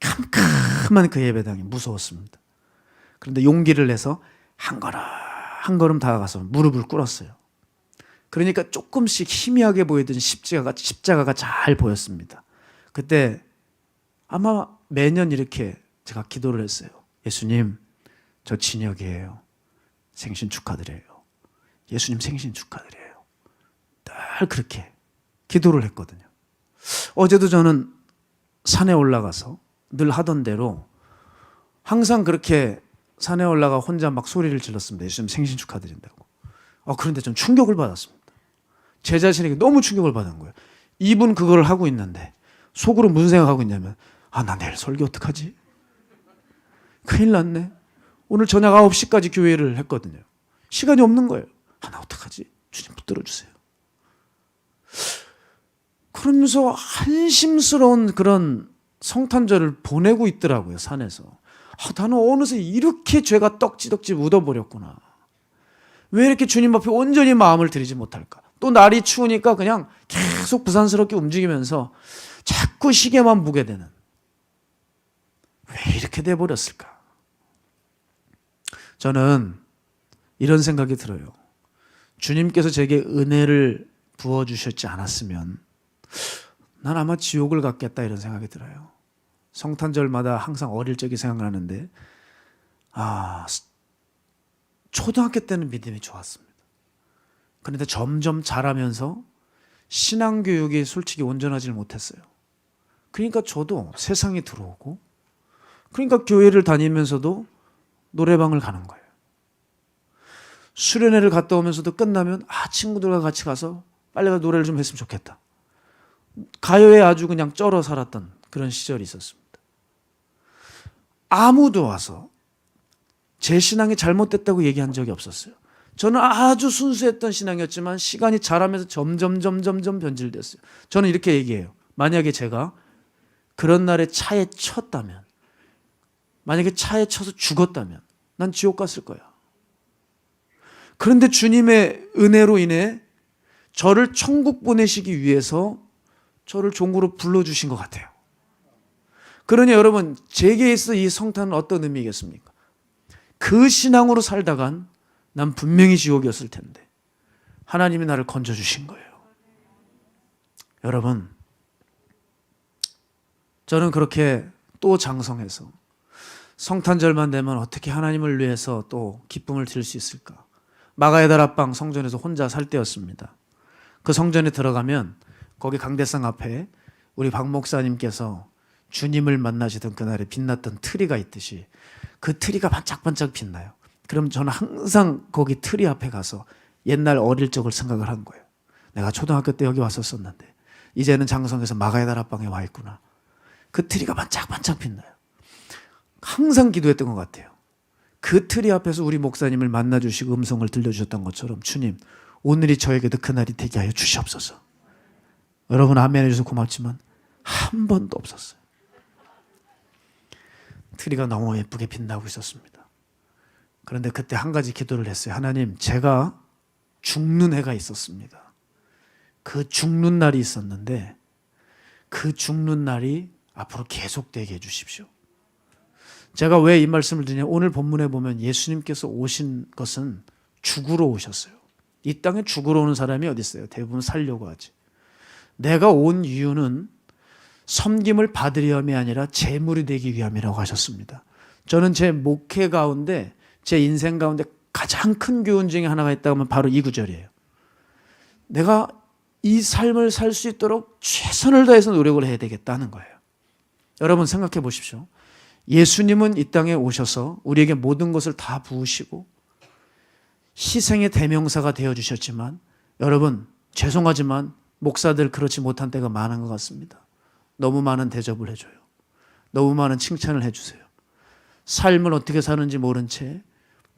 캄캄한 그 예배당이 무서웠습니다. 그런데 용기를 내서 한 걸음 다가가서 무릎을 꿇었어요. 그러니까 조금씩 희미하게 보이던 십자가가 잘 보였습니다. 그때 아마 매년 이렇게 제가 기도를 했어요. 예수님, 저 진혁이에요. 생신 축하드려요. 예수님 생신 축하드려요. 늘 그렇게 기도를 했거든요. 어제도 저는 산에 올라가서 늘 하던 대로 항상 그렇게 산에 올라가 혼자 막 소리를 질렀습니다. 예수님 생신 축하드린다고. 그런데 좀 충격을 받았습니다. 제 자신에게 너무 충격을 받은 거예요. 이분 그걸 하고 있는데 속으로 무슨 생각하고 있냐면, 나 내일 설교 어떡하지? 큰일 났네. 오늘 저녁 9시까지 교회를 했거든요. 시간이 없는 거예요. 나 어떡하지? 주님 붙들어주세요. 그러면서 한심스러운 그런 성탄절을 보내고 있더라고요, 산에서. 나는 어느새 이렇게 죄가 떡지덕지 묻어버렸구나. 왜 이렇게 주님 앞에 온전히 마음을 들이지 못할까? 또 날이 추우니까 그냥 계속 부산스럽게 움직이면서 자꾸 시계만 보게 되는. 왜 이렇게 돼버렸을까? 저는 이런 생각이 들어요. 주님께서 제게 은혜를 부어주셨지 않았으면 난 아마 지옥을 갔겠다, 이런 생각이 들어요. 성탄절마다 항상 어릴 적이 생각나는데, 초등학교 때는 믿음이 좋았습니다. 그런데 점점 자라면서 신앙교육이 솔직히 온전하지 못했어요. 그러니까 저도 세상에 들어오고, 그러니까 교회를 다니면서도 노래방을 가는 거예요. 수련회를 갔다 오면서도 끝나면 친구들과 같이 가서 빨리 노래를 좀 했으면 좋겠다. 가요에 아주 그냥 쩔어 살았던 그런 시절이 있었습니다. 아무도 와서 제 신앙이 잘못됐다고 얘기한 적이 없었어요. 저는 아주 순수했던 신앙이었지만 시간이 자라면서 점점 변질됐어요. 저는 이렇게 얘기해요. 만약에 제가 그런 날에 차에 쳤다면, 만약에 차에 쳐서 죽었다면 난 지옥 갔을 거야. 그런데 주님의 은혜로 인해 저를 천국 보내시기 위해서 저를 종으로 불러주신 것 같아요. 그러니 여러분, 제게 있어 이 성탄은 어떤 의미겠습니까? 그 신앙으로 살다간 난 분명히 지옥이었을 텐데 하나님이 나를 건져주신 거예요. 여러분, 저는 그렇게 또 장성해서 성탄절만 되면 어떻게 하나님을 위해서 또 기쁨을 드릴 수 있을까? 마가의 다락방 성전에서 혼자 살 때였습니다. 그 성전에 들어가면 거기 강대상 앞에 우리 박 목사님께서 주님을 만나시던 그날에 빛났던 트리가 있듯이 그 트리가 반짝반짝 빛나요. 그럼 저는 항상 거기 트리 앞에 가서 옛날 어릴 적을 생각을 한 거예요. 내가 초등학교 때 여기 왔었었는데 이제는 장성에서 마가의 다락방에 와 있구나. 그 트리가 반짝반짝 빛나요. 항상 기도했던 것 같아요. 그 트리 앞에서 우리 목사님을 만나주시고 음성을 들려주셨던 것처럼 주님, 오늘이 저에게도 그날이 되게 하여 주시옵소서. 여러분 아멘 해주셔서 고맙지만 한 번도 없었어요. 트리가 너무 예쁘게 빛나고 있었습니다. 그런데 그때 한 가지 기도를 했어요. 하나님, 제가 죽는 해가 있었습니다. 그 죽는 날이 있었는데 그 죽는 날이 앞으로 계속되게 해주십시오. 제가 왜 이 말씀을 드리냐, 오늘 본문에 보면 예수님께서 오신 것은 죽으러 오셨어요. 이 땅에 죽으러 오는 사람이 어디 있어요? 대부분 살려고 하지. 내가 온 이유는 섬김을 받으려 함이 아니라 제물이 되기 위함이라고 하셨습니다. 저는 제 목회 가운데, 제 인생 가운데 가장 큰 교훈 중에 하나가 있다고 하면 바로 이 구절이에요. 내가 이 삶을 살 수 있도록 최선을 다해서 노력을 해야 되겠다는 거예요. 여러분 생각해 보십시오. 예수님은 이 땅에 오셔서 우리에게 모든 것을 다 부으시고 희생의 대명사가 되어주셨지만, 여러분 죄송하지만 목사들 그렇지 못한 때가 많은 것 같습니다. 너무 많은 대접을 해줘요. 너무 많은 칭찬을 해주세요. 삶을 어떻게 사는지 모른 채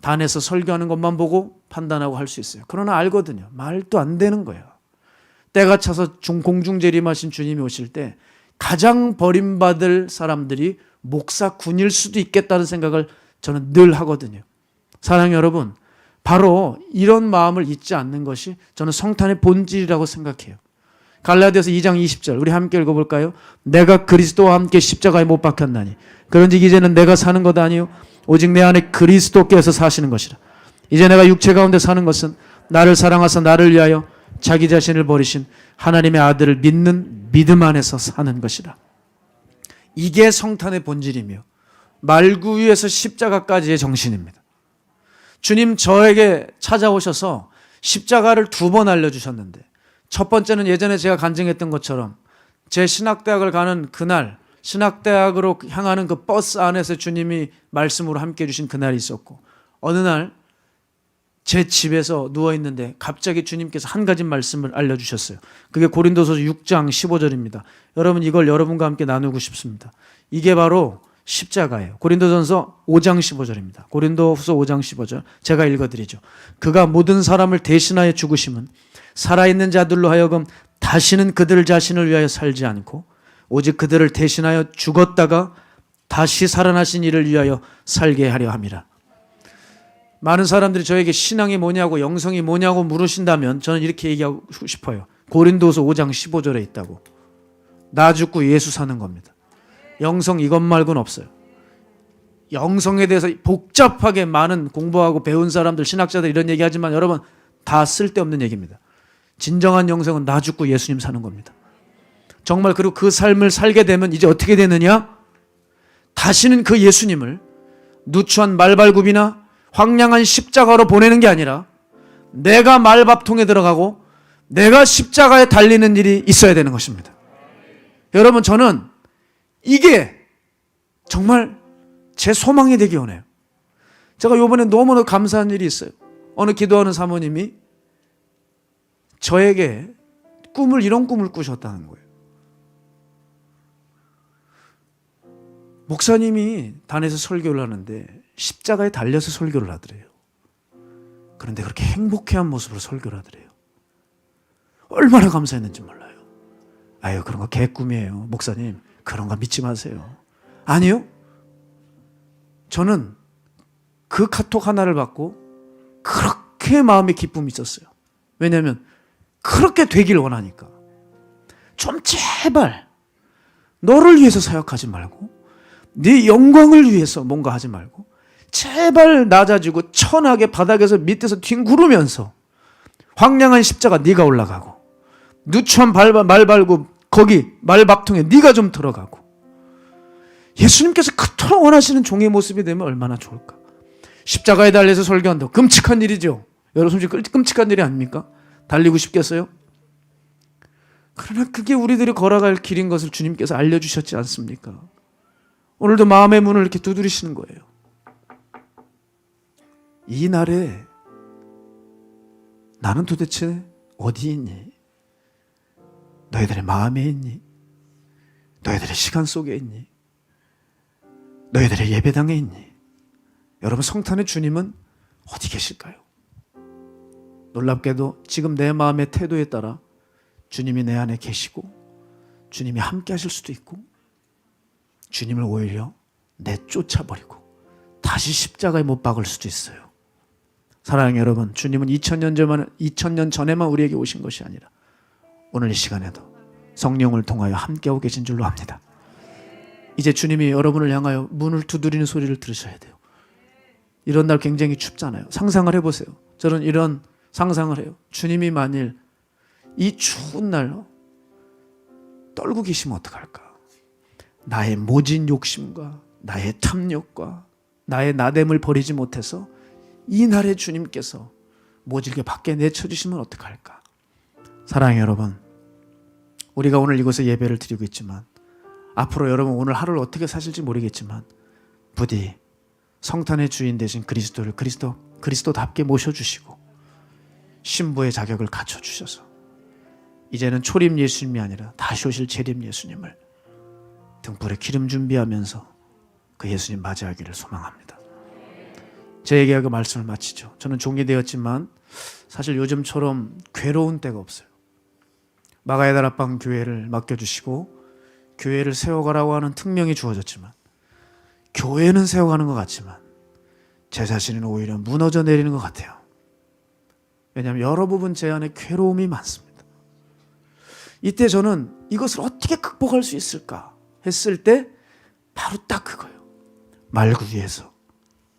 단에서 설교하는 것만 보고 판단하고 할 수 있어요. 그러나 알거든요. 말도 안 되는 거예요. 때가 차서 공중재림하신 주님이 오실 때 가장 버림받을 사람들이 목사군일 수도 있겠다는 생각을 저는 늘 하거든요. 사랑하는 여러분, 바로 이런 마음을 잊지 않는 것이 저는 성탄의 본질이라고 생각해요. 갈라디아서 2장 20절 우리 함께 읽어볼까요? 내가 그리스도와 함께 십자가에 못 박혔나니 그런즉 이제는 내가 사는 것 아니요 오직 내 안에 그리스도께서 사시는 것이라. 이제 내가 육체 가운데 사는 것은 나를 사랑하사 나를 위하여 자기 자신을 버리신 하나님의 아들을 믿는 믿음 안에서 사는 것이라. 이게 성탄의 본질이며 말구유에서 십자가까지의 정신입니다. 주님 저에게 찾아오셔서 십자가를 2번 알려주셨는데, 첫 번째는 예전에 제가 간증했던 것처럼 제 신학대학을 가는 그날, 신학대학으로 향하는 그 버스 안에서 주님이 말씀으로 함께 해주신 그날이 있었고, 어느 날 제 집에서 누워있는데 갑자기 주님께서 한 가지 말씀을 알려주셨어요. 그게 고린도서 6장 15절입니다. 여러분 이걸 여러분과 함께 나누고 싶습니다. 이게 바로 십자가예요. 고린도전서 5장 15절입니다. 고린도후서 5장 15절 제가 읽어드리죠. 그가 모든 사람을 대신하여 죽으심은 살아있는 자들로 하여금 다시는 그들 자신을 위하여 살지 않고 오직 그들을 대신하여 죽었다가 다시 살아나신 이를 위하여 살게 하려 함이라. 많은 사람들이 저에게 신앙이 뭐냐고 영성이 뭐냐고 물으신다면 저는 이렇게 얘기하고 싶어요. 고린도서 5장 15절에 있다고. 나 죽고 예수 사는 겁니다. 영성 이것 말고는 없어요. 영성에 대해서 복잡하게 많은 공부하고 배운 사람들, 신학자들 이런 얘기하지만 여러분 다 쓸데없는 얘기입니다. 진정한 영성은 나 죽고 예수님 사는 겁니다. 정말 그리고 그 삶을 살게 되면 이제 어떻게 되느냐? 다시는 그 예수님을 누추한 말발굽이나 황량한 십자가로 보내는 게 아니라 내가 말밥통에 들어가고 내가 십자가에 달리는 일이 있어야 되는 것입니다. 여러분 저는 이게 정말 제 소망이 되기 원해요. 제가 이번에 너무나 감사한 일이 있어요. 어느 기도하는 사모님이 저에게 이런 꿈을 꾸셨다는 거예요. 목사님이 단에서 설교를 하는데 십자가에 달려서 설교를 하더래요. 그런데 그렇게 행복해한 모습으로 설교를 하더래요. 얼마나 감사했는지 몰라요. 아유 그런 거 개꿈이에요. 목사님 그런 거 믿지 마세요. 아니요. 저는 그 카톡 하나를 받고 그렇게 마음에 기쁨이 있었어요. 왜냐하면 그렇게 되길 원하니까. 좀 제발 너를 위해서 사역하지 말고 네 영광을 위해서 뭔가 하지 말고 제발 낮아지고 천하게 바닥에서 밑에서 뒹구르면서 황량한 십자가 네가 올라가고 누추한 말발굽 거기 말밥통에 네가 좀 들어가고 예수님께서 그토록 원하시는 종의 모습이 되면 얼마나 좋을까. 십자가에 달려서 설교한다고 끔찍한 일이죠. 여러분 솔직히 끔찍한 일이 아닙니까? 달리고 싶겠어요? 그러나 그게 우리들이 걸어갈 길인 것을 주님께서 알려주셨지 않습니까? 오늘도 마음의 문을 이렇게 두드리시는 거예요. 이 날에 나는 도대체 어디 있니? 너희들의 마음에 있니? 너희들의 시간 속에 있니? 너희들의 예배당에 있니? 여러분, 성탄의 주님은 어디 계실까요? 놀랍게도 지금 내 마음의 태도에 따라 주님이 내 안에 계시고 주님이 함께 하실 수도 있고 주님을 오히려 내쫓아버리고 다시 십자가에 못 박을 수도 있어요. 사랑하는 여러분, 주님은 2000년 전에만 우리에게 오신 것이 아니라 오늘 이 시간에도 성령을 통하여 함께하고 계신 줄로 압니다. 이제 주님이 여러분을 향하여 문을 두드리는 소리를 들으셔야 돼요. 이런 날 굉장히 춥잖아요. 상상을 해보세요. 저는 이런 상상을 해요. 주님이 만일 이 추운 날 떨고 계시면 어떡할까? 나의 모진 욕심과 나의 탐욕과 나의 나됨을 버리지 못해서 이 날에 주님께서 모질게 밖에 내쳐주시면 어떡할까? 사랑하는 여러분, 우리가 오늘 이곳에 예배를 드리고 있지만 앞으로 여러분 오늘 하루를 어떻게 사실지 모르겠지만 부디 성탄의 주인 되신 그리스도를 그리스도답게 모셔주시고 신부의 자격을 갖춰주셔서 이제는 초림 예수님이 아니라 다시 오실 재림 예수님을 등불에 기름 준비하면서 그 예수님 맞이하기를 소망합니다. 제 얘기하고 말씀을 마치죠. 저는 종이 되었지만 사실 요즘처럼 괴로운 때가 없어요. 마가의 다락방 교회를 맡겨주시고 교회를 세워가라고 하는 특명이 주어졌지만 교회는 세워가는 것 같지만 제 자신은 오히려 무너져 내리는 것 같아요. 왜냐하면 여러 부분 제 안에 괴로움이 많습니다. 이때 저는 이것을 어떻게 극복할 수 있을까 했을 때 바로 딱 그거예요. 말구 위에서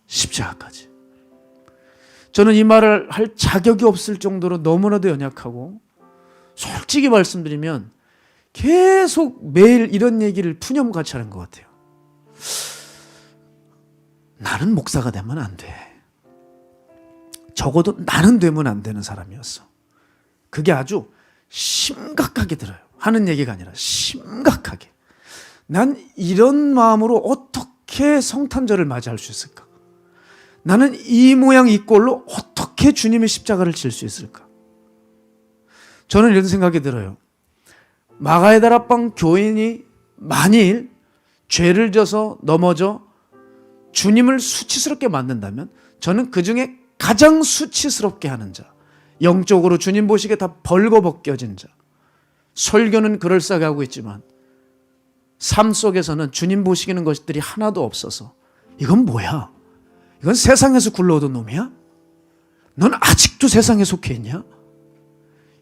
십자가까지. 저는 이 말을 할 자격이 없을 정도로 너무나도 연약하고 솔직히 말씀드리면 계속 매일 이런 얘기를 푸념같이 하는 것 같아요. 나는 목사가 되면 안 돼. 적어도 나는 되면 안 되는 사람이었어. 그게 아주 심각하게 들어요. 하는 얘기가 아니라 심각하게. 난 이런 마음으로 어떻게 성탄절을 맞이할 수 있을까? 나는 이 모양 이 꼴로 어떻게 주님의 십자가를 질 수 있을까? 저는 이런 생각이 들어요. 마가의 다락방 교인이 만일 죄를 져서 넘어져 주님을 수치스럽게 만든다면 저는 그 중에 가장 수치스럽게 하는 자, 영적으로 주님 보시기에 다 벌거벗겨진 자. 설교는 그럴싸하게 하고 있지만 삶 속에서는 주님 보시기는 것들이 하나도 없어서 이건 뭐야? 이건 세상에서 굴러오던 놈이야? 넌 아직도 세상에 속해 있냐?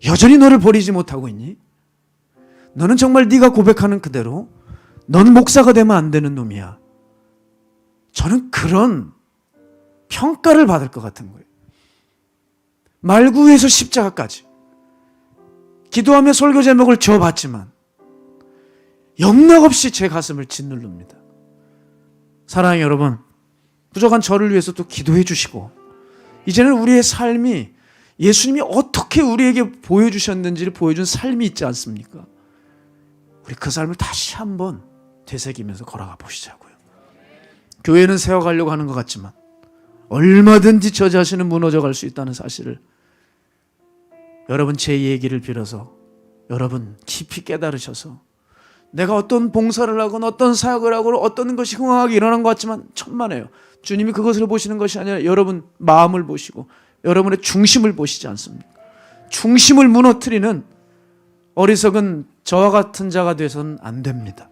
여전히 너를 버리지 못하고 있니? 너는 정말 네가 고백하는 그대로 너는 목사가 되면 안 되는 놈이야. 저는 그런 평가를 받을 것 같은 거예요. 말구에서 십자가까지 기도하며 설교 제목을 지어봤지만 영락없이 제 가슴을 짓누릅니다. 사랑하는 여러분, 부족한 저를 위해서 또 기도해 주시고 이제는 우리의 삶이 예수님이 어떻게 우리에게 보여주셨는지를 보여준 삶이 있지 않습니까? 우리 그 삶을 다시 한번 되새기면서 걸어가 보시자고요. 교회는 세워가려고 하는 것 같지만 얼마든지 저 자신은 무너져갈 수 있다는 사실을 여러분 제 얘기를 빌어서 여러분 깊이 깨달으셔서 내가 어떤 봉사를 하거나 어떤 사역을 하거나 어떤 것이 흥황하게 일어난 것 같지만 천만에요. 주님이 그것을 보시는 것이 아니라 여러분 마음을 보시고 여러분의 중심을 보시지 않습니까? 중심을 무너뜨리는 어리석은 저와 같은 자가 되서는 안 됩니다.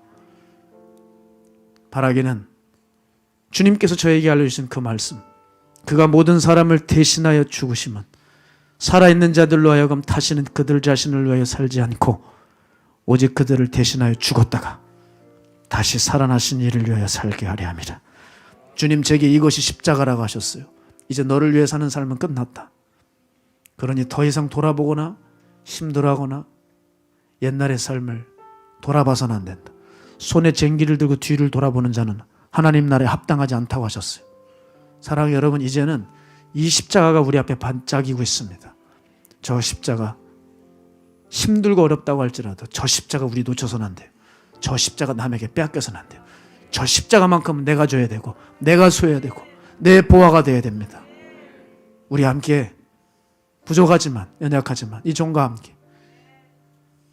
바라기는 주님께서 저에게 알려주신 그 말씀, 그가 모든 사람을 대신하여 죽으심은 살아있는 자들로 하여금 다시는 그들 자신을 위하여 살지 않고 오직 그들을 대신하여 죽었다가 다시 살아나신 이를 위하여 살게 하려 함이라. 주님 제게 이것이 십자가라고 하셨어요. 이제 너를 위해 사는 삶은 끝났다. 그러니 더 이상 돌아보거나 힘들어하거나 옛날의 삶을 돌아봐서는 안 된다. 손에 쟁기를 들고 뒤를 돌아보는 자는 하나님 나라에 합당하지 않다고 하셨어요. 사랑하는 여러분, 이제는 이 십자가가 우리 앞에 반짝이고 있습니다. 저 십자가 힘들고 어렵다고 할지라도 저 십자가 우리 놓쳐서는 안 돼요. 저 십자가 남에게 빼앗겨서는 안 돼요. 저 십자가만큼은 내가 져야 되고 내가 소해야 되고 내 보화가 되어야 됩니다. 우리 함께 부족하지만 연약하지만 이 종과 함께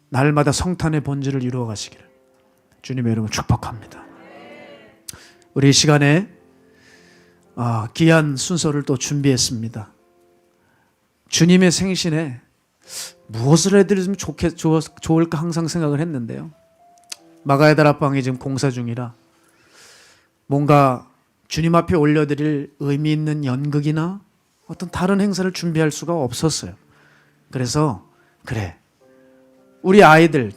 날마다 성탄의 본질을 이루어 가시기를 주님의 이름으로 축복합니다. 우리 이 시간에 귀한 순서를 또 준비했습니다. 주님의 생신에 무엇을 해드리면 좋을까 항상 생각을 했는데요. 마가의 다락방이 지금 공사 중이라 뭔가 주님 앞에 올려드릴 의미 있는 연극이나 어떤 다른 행사를 준비할 수가 없었어요. 그래서 우리 아이들,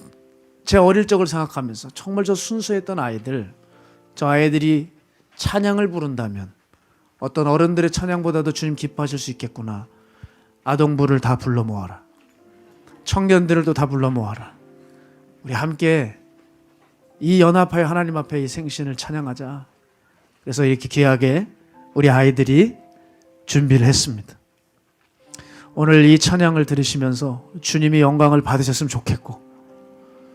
제 어릴 적을 생각하면서 정말 저 순수했던 아이들, 저 아이들이 찬양을 부른다면 어떤 어른들의 찬양보다도 주님 기뻐하실 수 있겠구나. 아동부를 다 불러 모아라. 청년들을 또 다 불러 모아라. 우리 함께 이 연합하여 하나님 앞에 이 생신을 찬양하자. 그래서 이렇게 귀하게 우리 아이들이 준비를 했습니다. 오늘 이 찬양을 들으시면서 주님이 영광을 받으셨으면 좋겠고,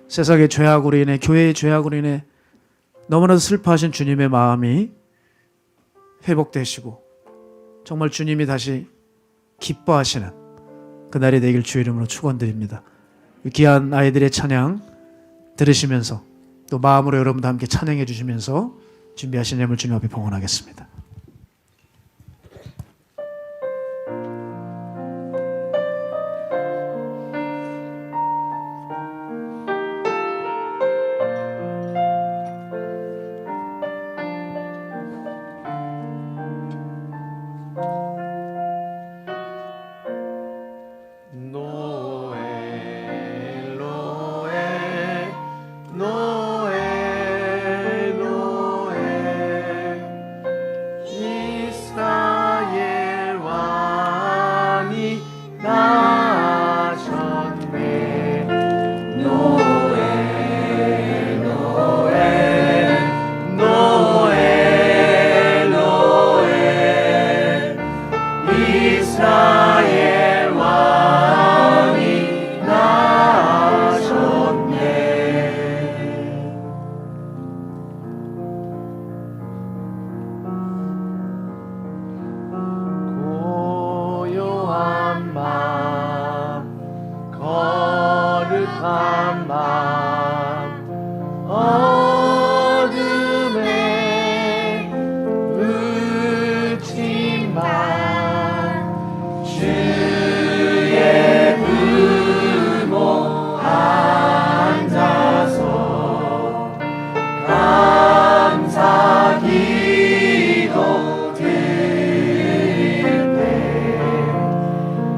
세상의 죄악으로 인해, 교회의 죄악으로 인해 너무나도 슬퍼하신 주님의 마음이 회복되시고 정말 주님이 다시 기뻐하시는 그날이 되길 주의 이름으로 축원드립니다. 귀한 아이들의 찬양 들으시면서 또 마음으로 여러분도 함께 찬양해 주시면서 준비하신 예물 주님 앞에 봉헌하겠습니다.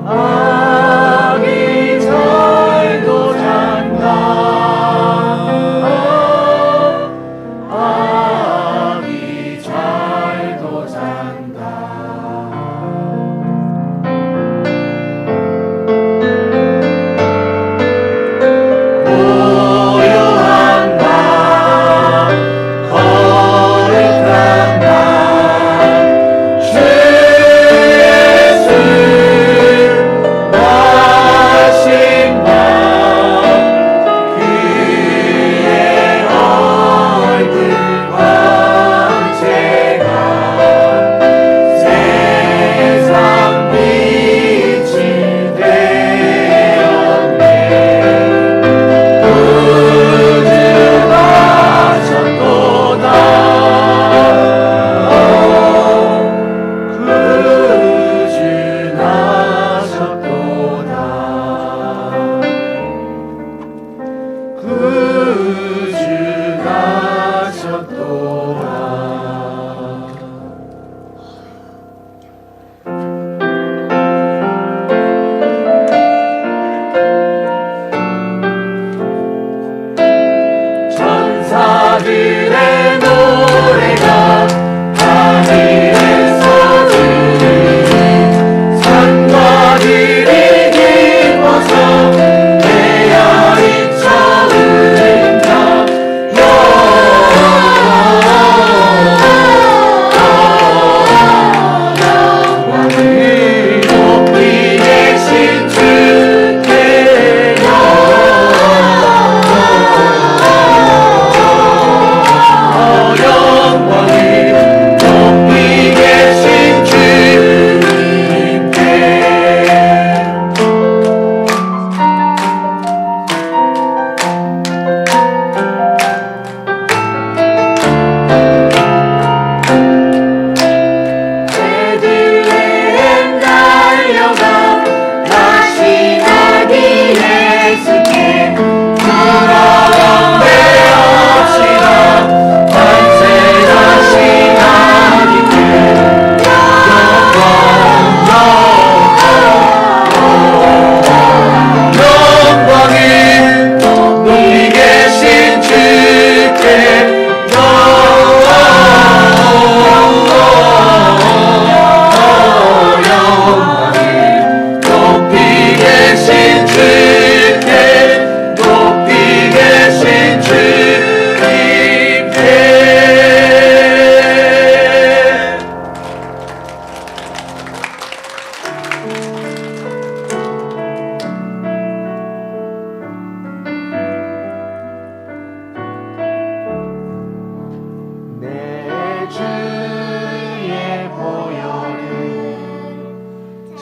아기 절도 잔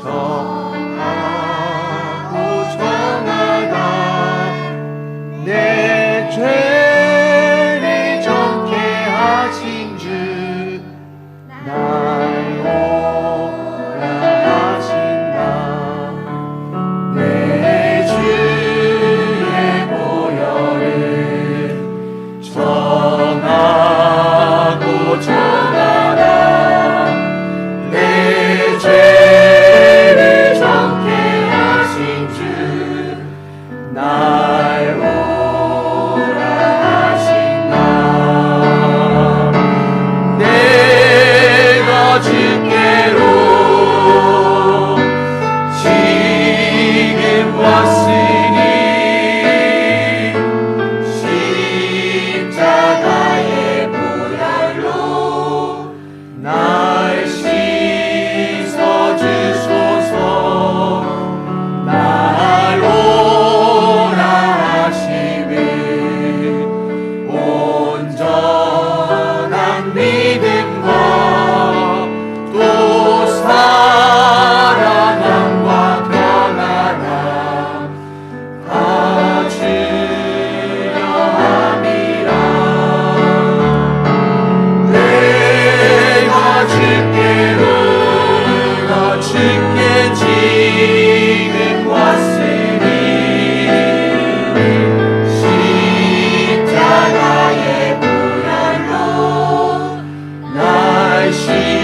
정하고 정하다 내 죄를 정케 하신 주 날 오라 하신다 내 주의 보혈을 정하고 정하라 내 죄를 정케 하신 주 날 오라 하신다 내가 주께로 지금 왔으니 십자가의 보혈로 날 씻어주소서 날 오라 하시니 온전한 믿음과 또 사랑함과 평안함 가주려 함이라 내가 주께로 주께 지금 왔으니 십자가의 보혈로 날 씻어주소서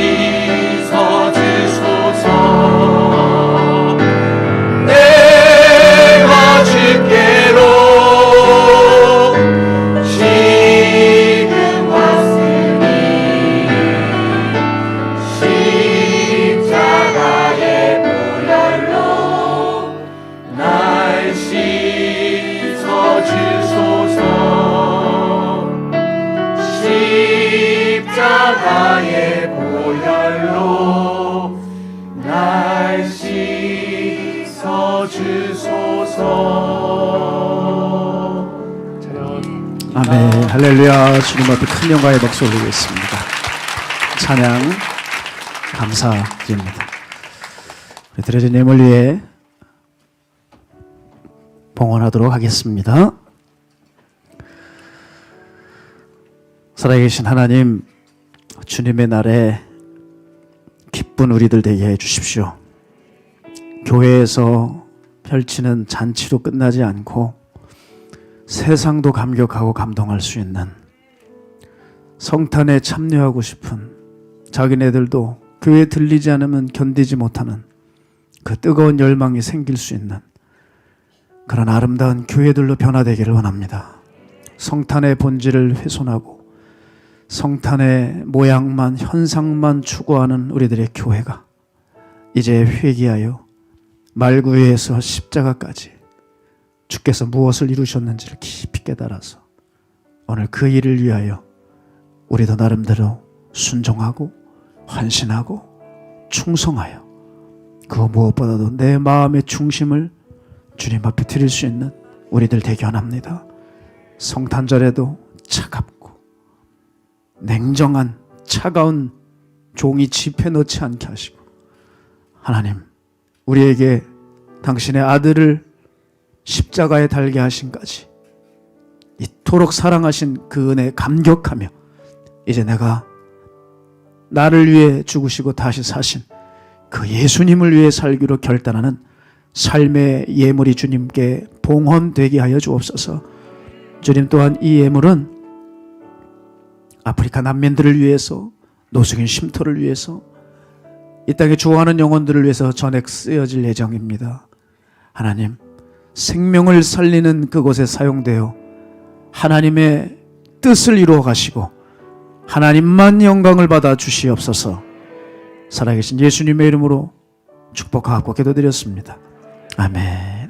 내가 주께로 지금 왔으니 십자가의 보혈로 날 씻어주소서 십자가의 보혈로 날 씻어주소서. 아멘. 할렐루야. 주님 앞에 큰 영광의 박수 올리겠습니다. 찬양 감사드립니다. 우리 드려진 예물 위에 봉헌하도록 하겠습니다. 살아계신 하나님, 주님의 날에 기쁜 우리들 되게 해주십시오. 교회에서 펼치는 잔치로 끝나지 않고 세상도 감격하고 감동할 수 있는, 성탄에 참여하고 싶은 자기네들도 교회에 들리지 않으면 견디지 못하는 그 뜨거운 열망이 생길 수 있는 그런 아름다운 교회들로 변화되기를 원합니다. 성탄의 본질을 훼손하고 성탄의 모양만, 현상만 추구하는 우리들의 교회가 이제 회개하여 말구에서 십자가까지 주께서 무엇을 이루셨는지를 깊이 깨달아서 오늘 그 일을 위하여 우리도 나름대로 순종하고 헌신하고 충성하여 그 무엇보다도 내 마음의 중심을 주님 앞에 드릴 수 있는 우리들 되게 원합니다. 성탄절에도 차갑고 냉정한 차가운 종이 집에 넣지 않게 하시고, 하나님 우리에게 당신의 아들을 십자가에 달게 하신까지 이토록 사랑하신 그 은혜에 감격하며 이제 내가 나를 위해 죽으시고 다시 사신 그 예수님을 위해 살기로 결단하는 삶의 예물이 주님께 봉헌되게 하여 주옵소서. 주님 또한 이 예물은 아프리카 난민들을 위해서, 노숙인 쉼터를 위해서, 이 땅에 죽어가는 영혼들을 위해서 전액 쓰여질 예정입니다. 하나님, 생명을 살리는 그곳에 사용되어 하나님의 뜻을 이루어 가시고 하나님만 영광을 받아 주시옵소서. 살아계신 예수님의 이름으로 축복하고 기도드렸습니다. 아멘.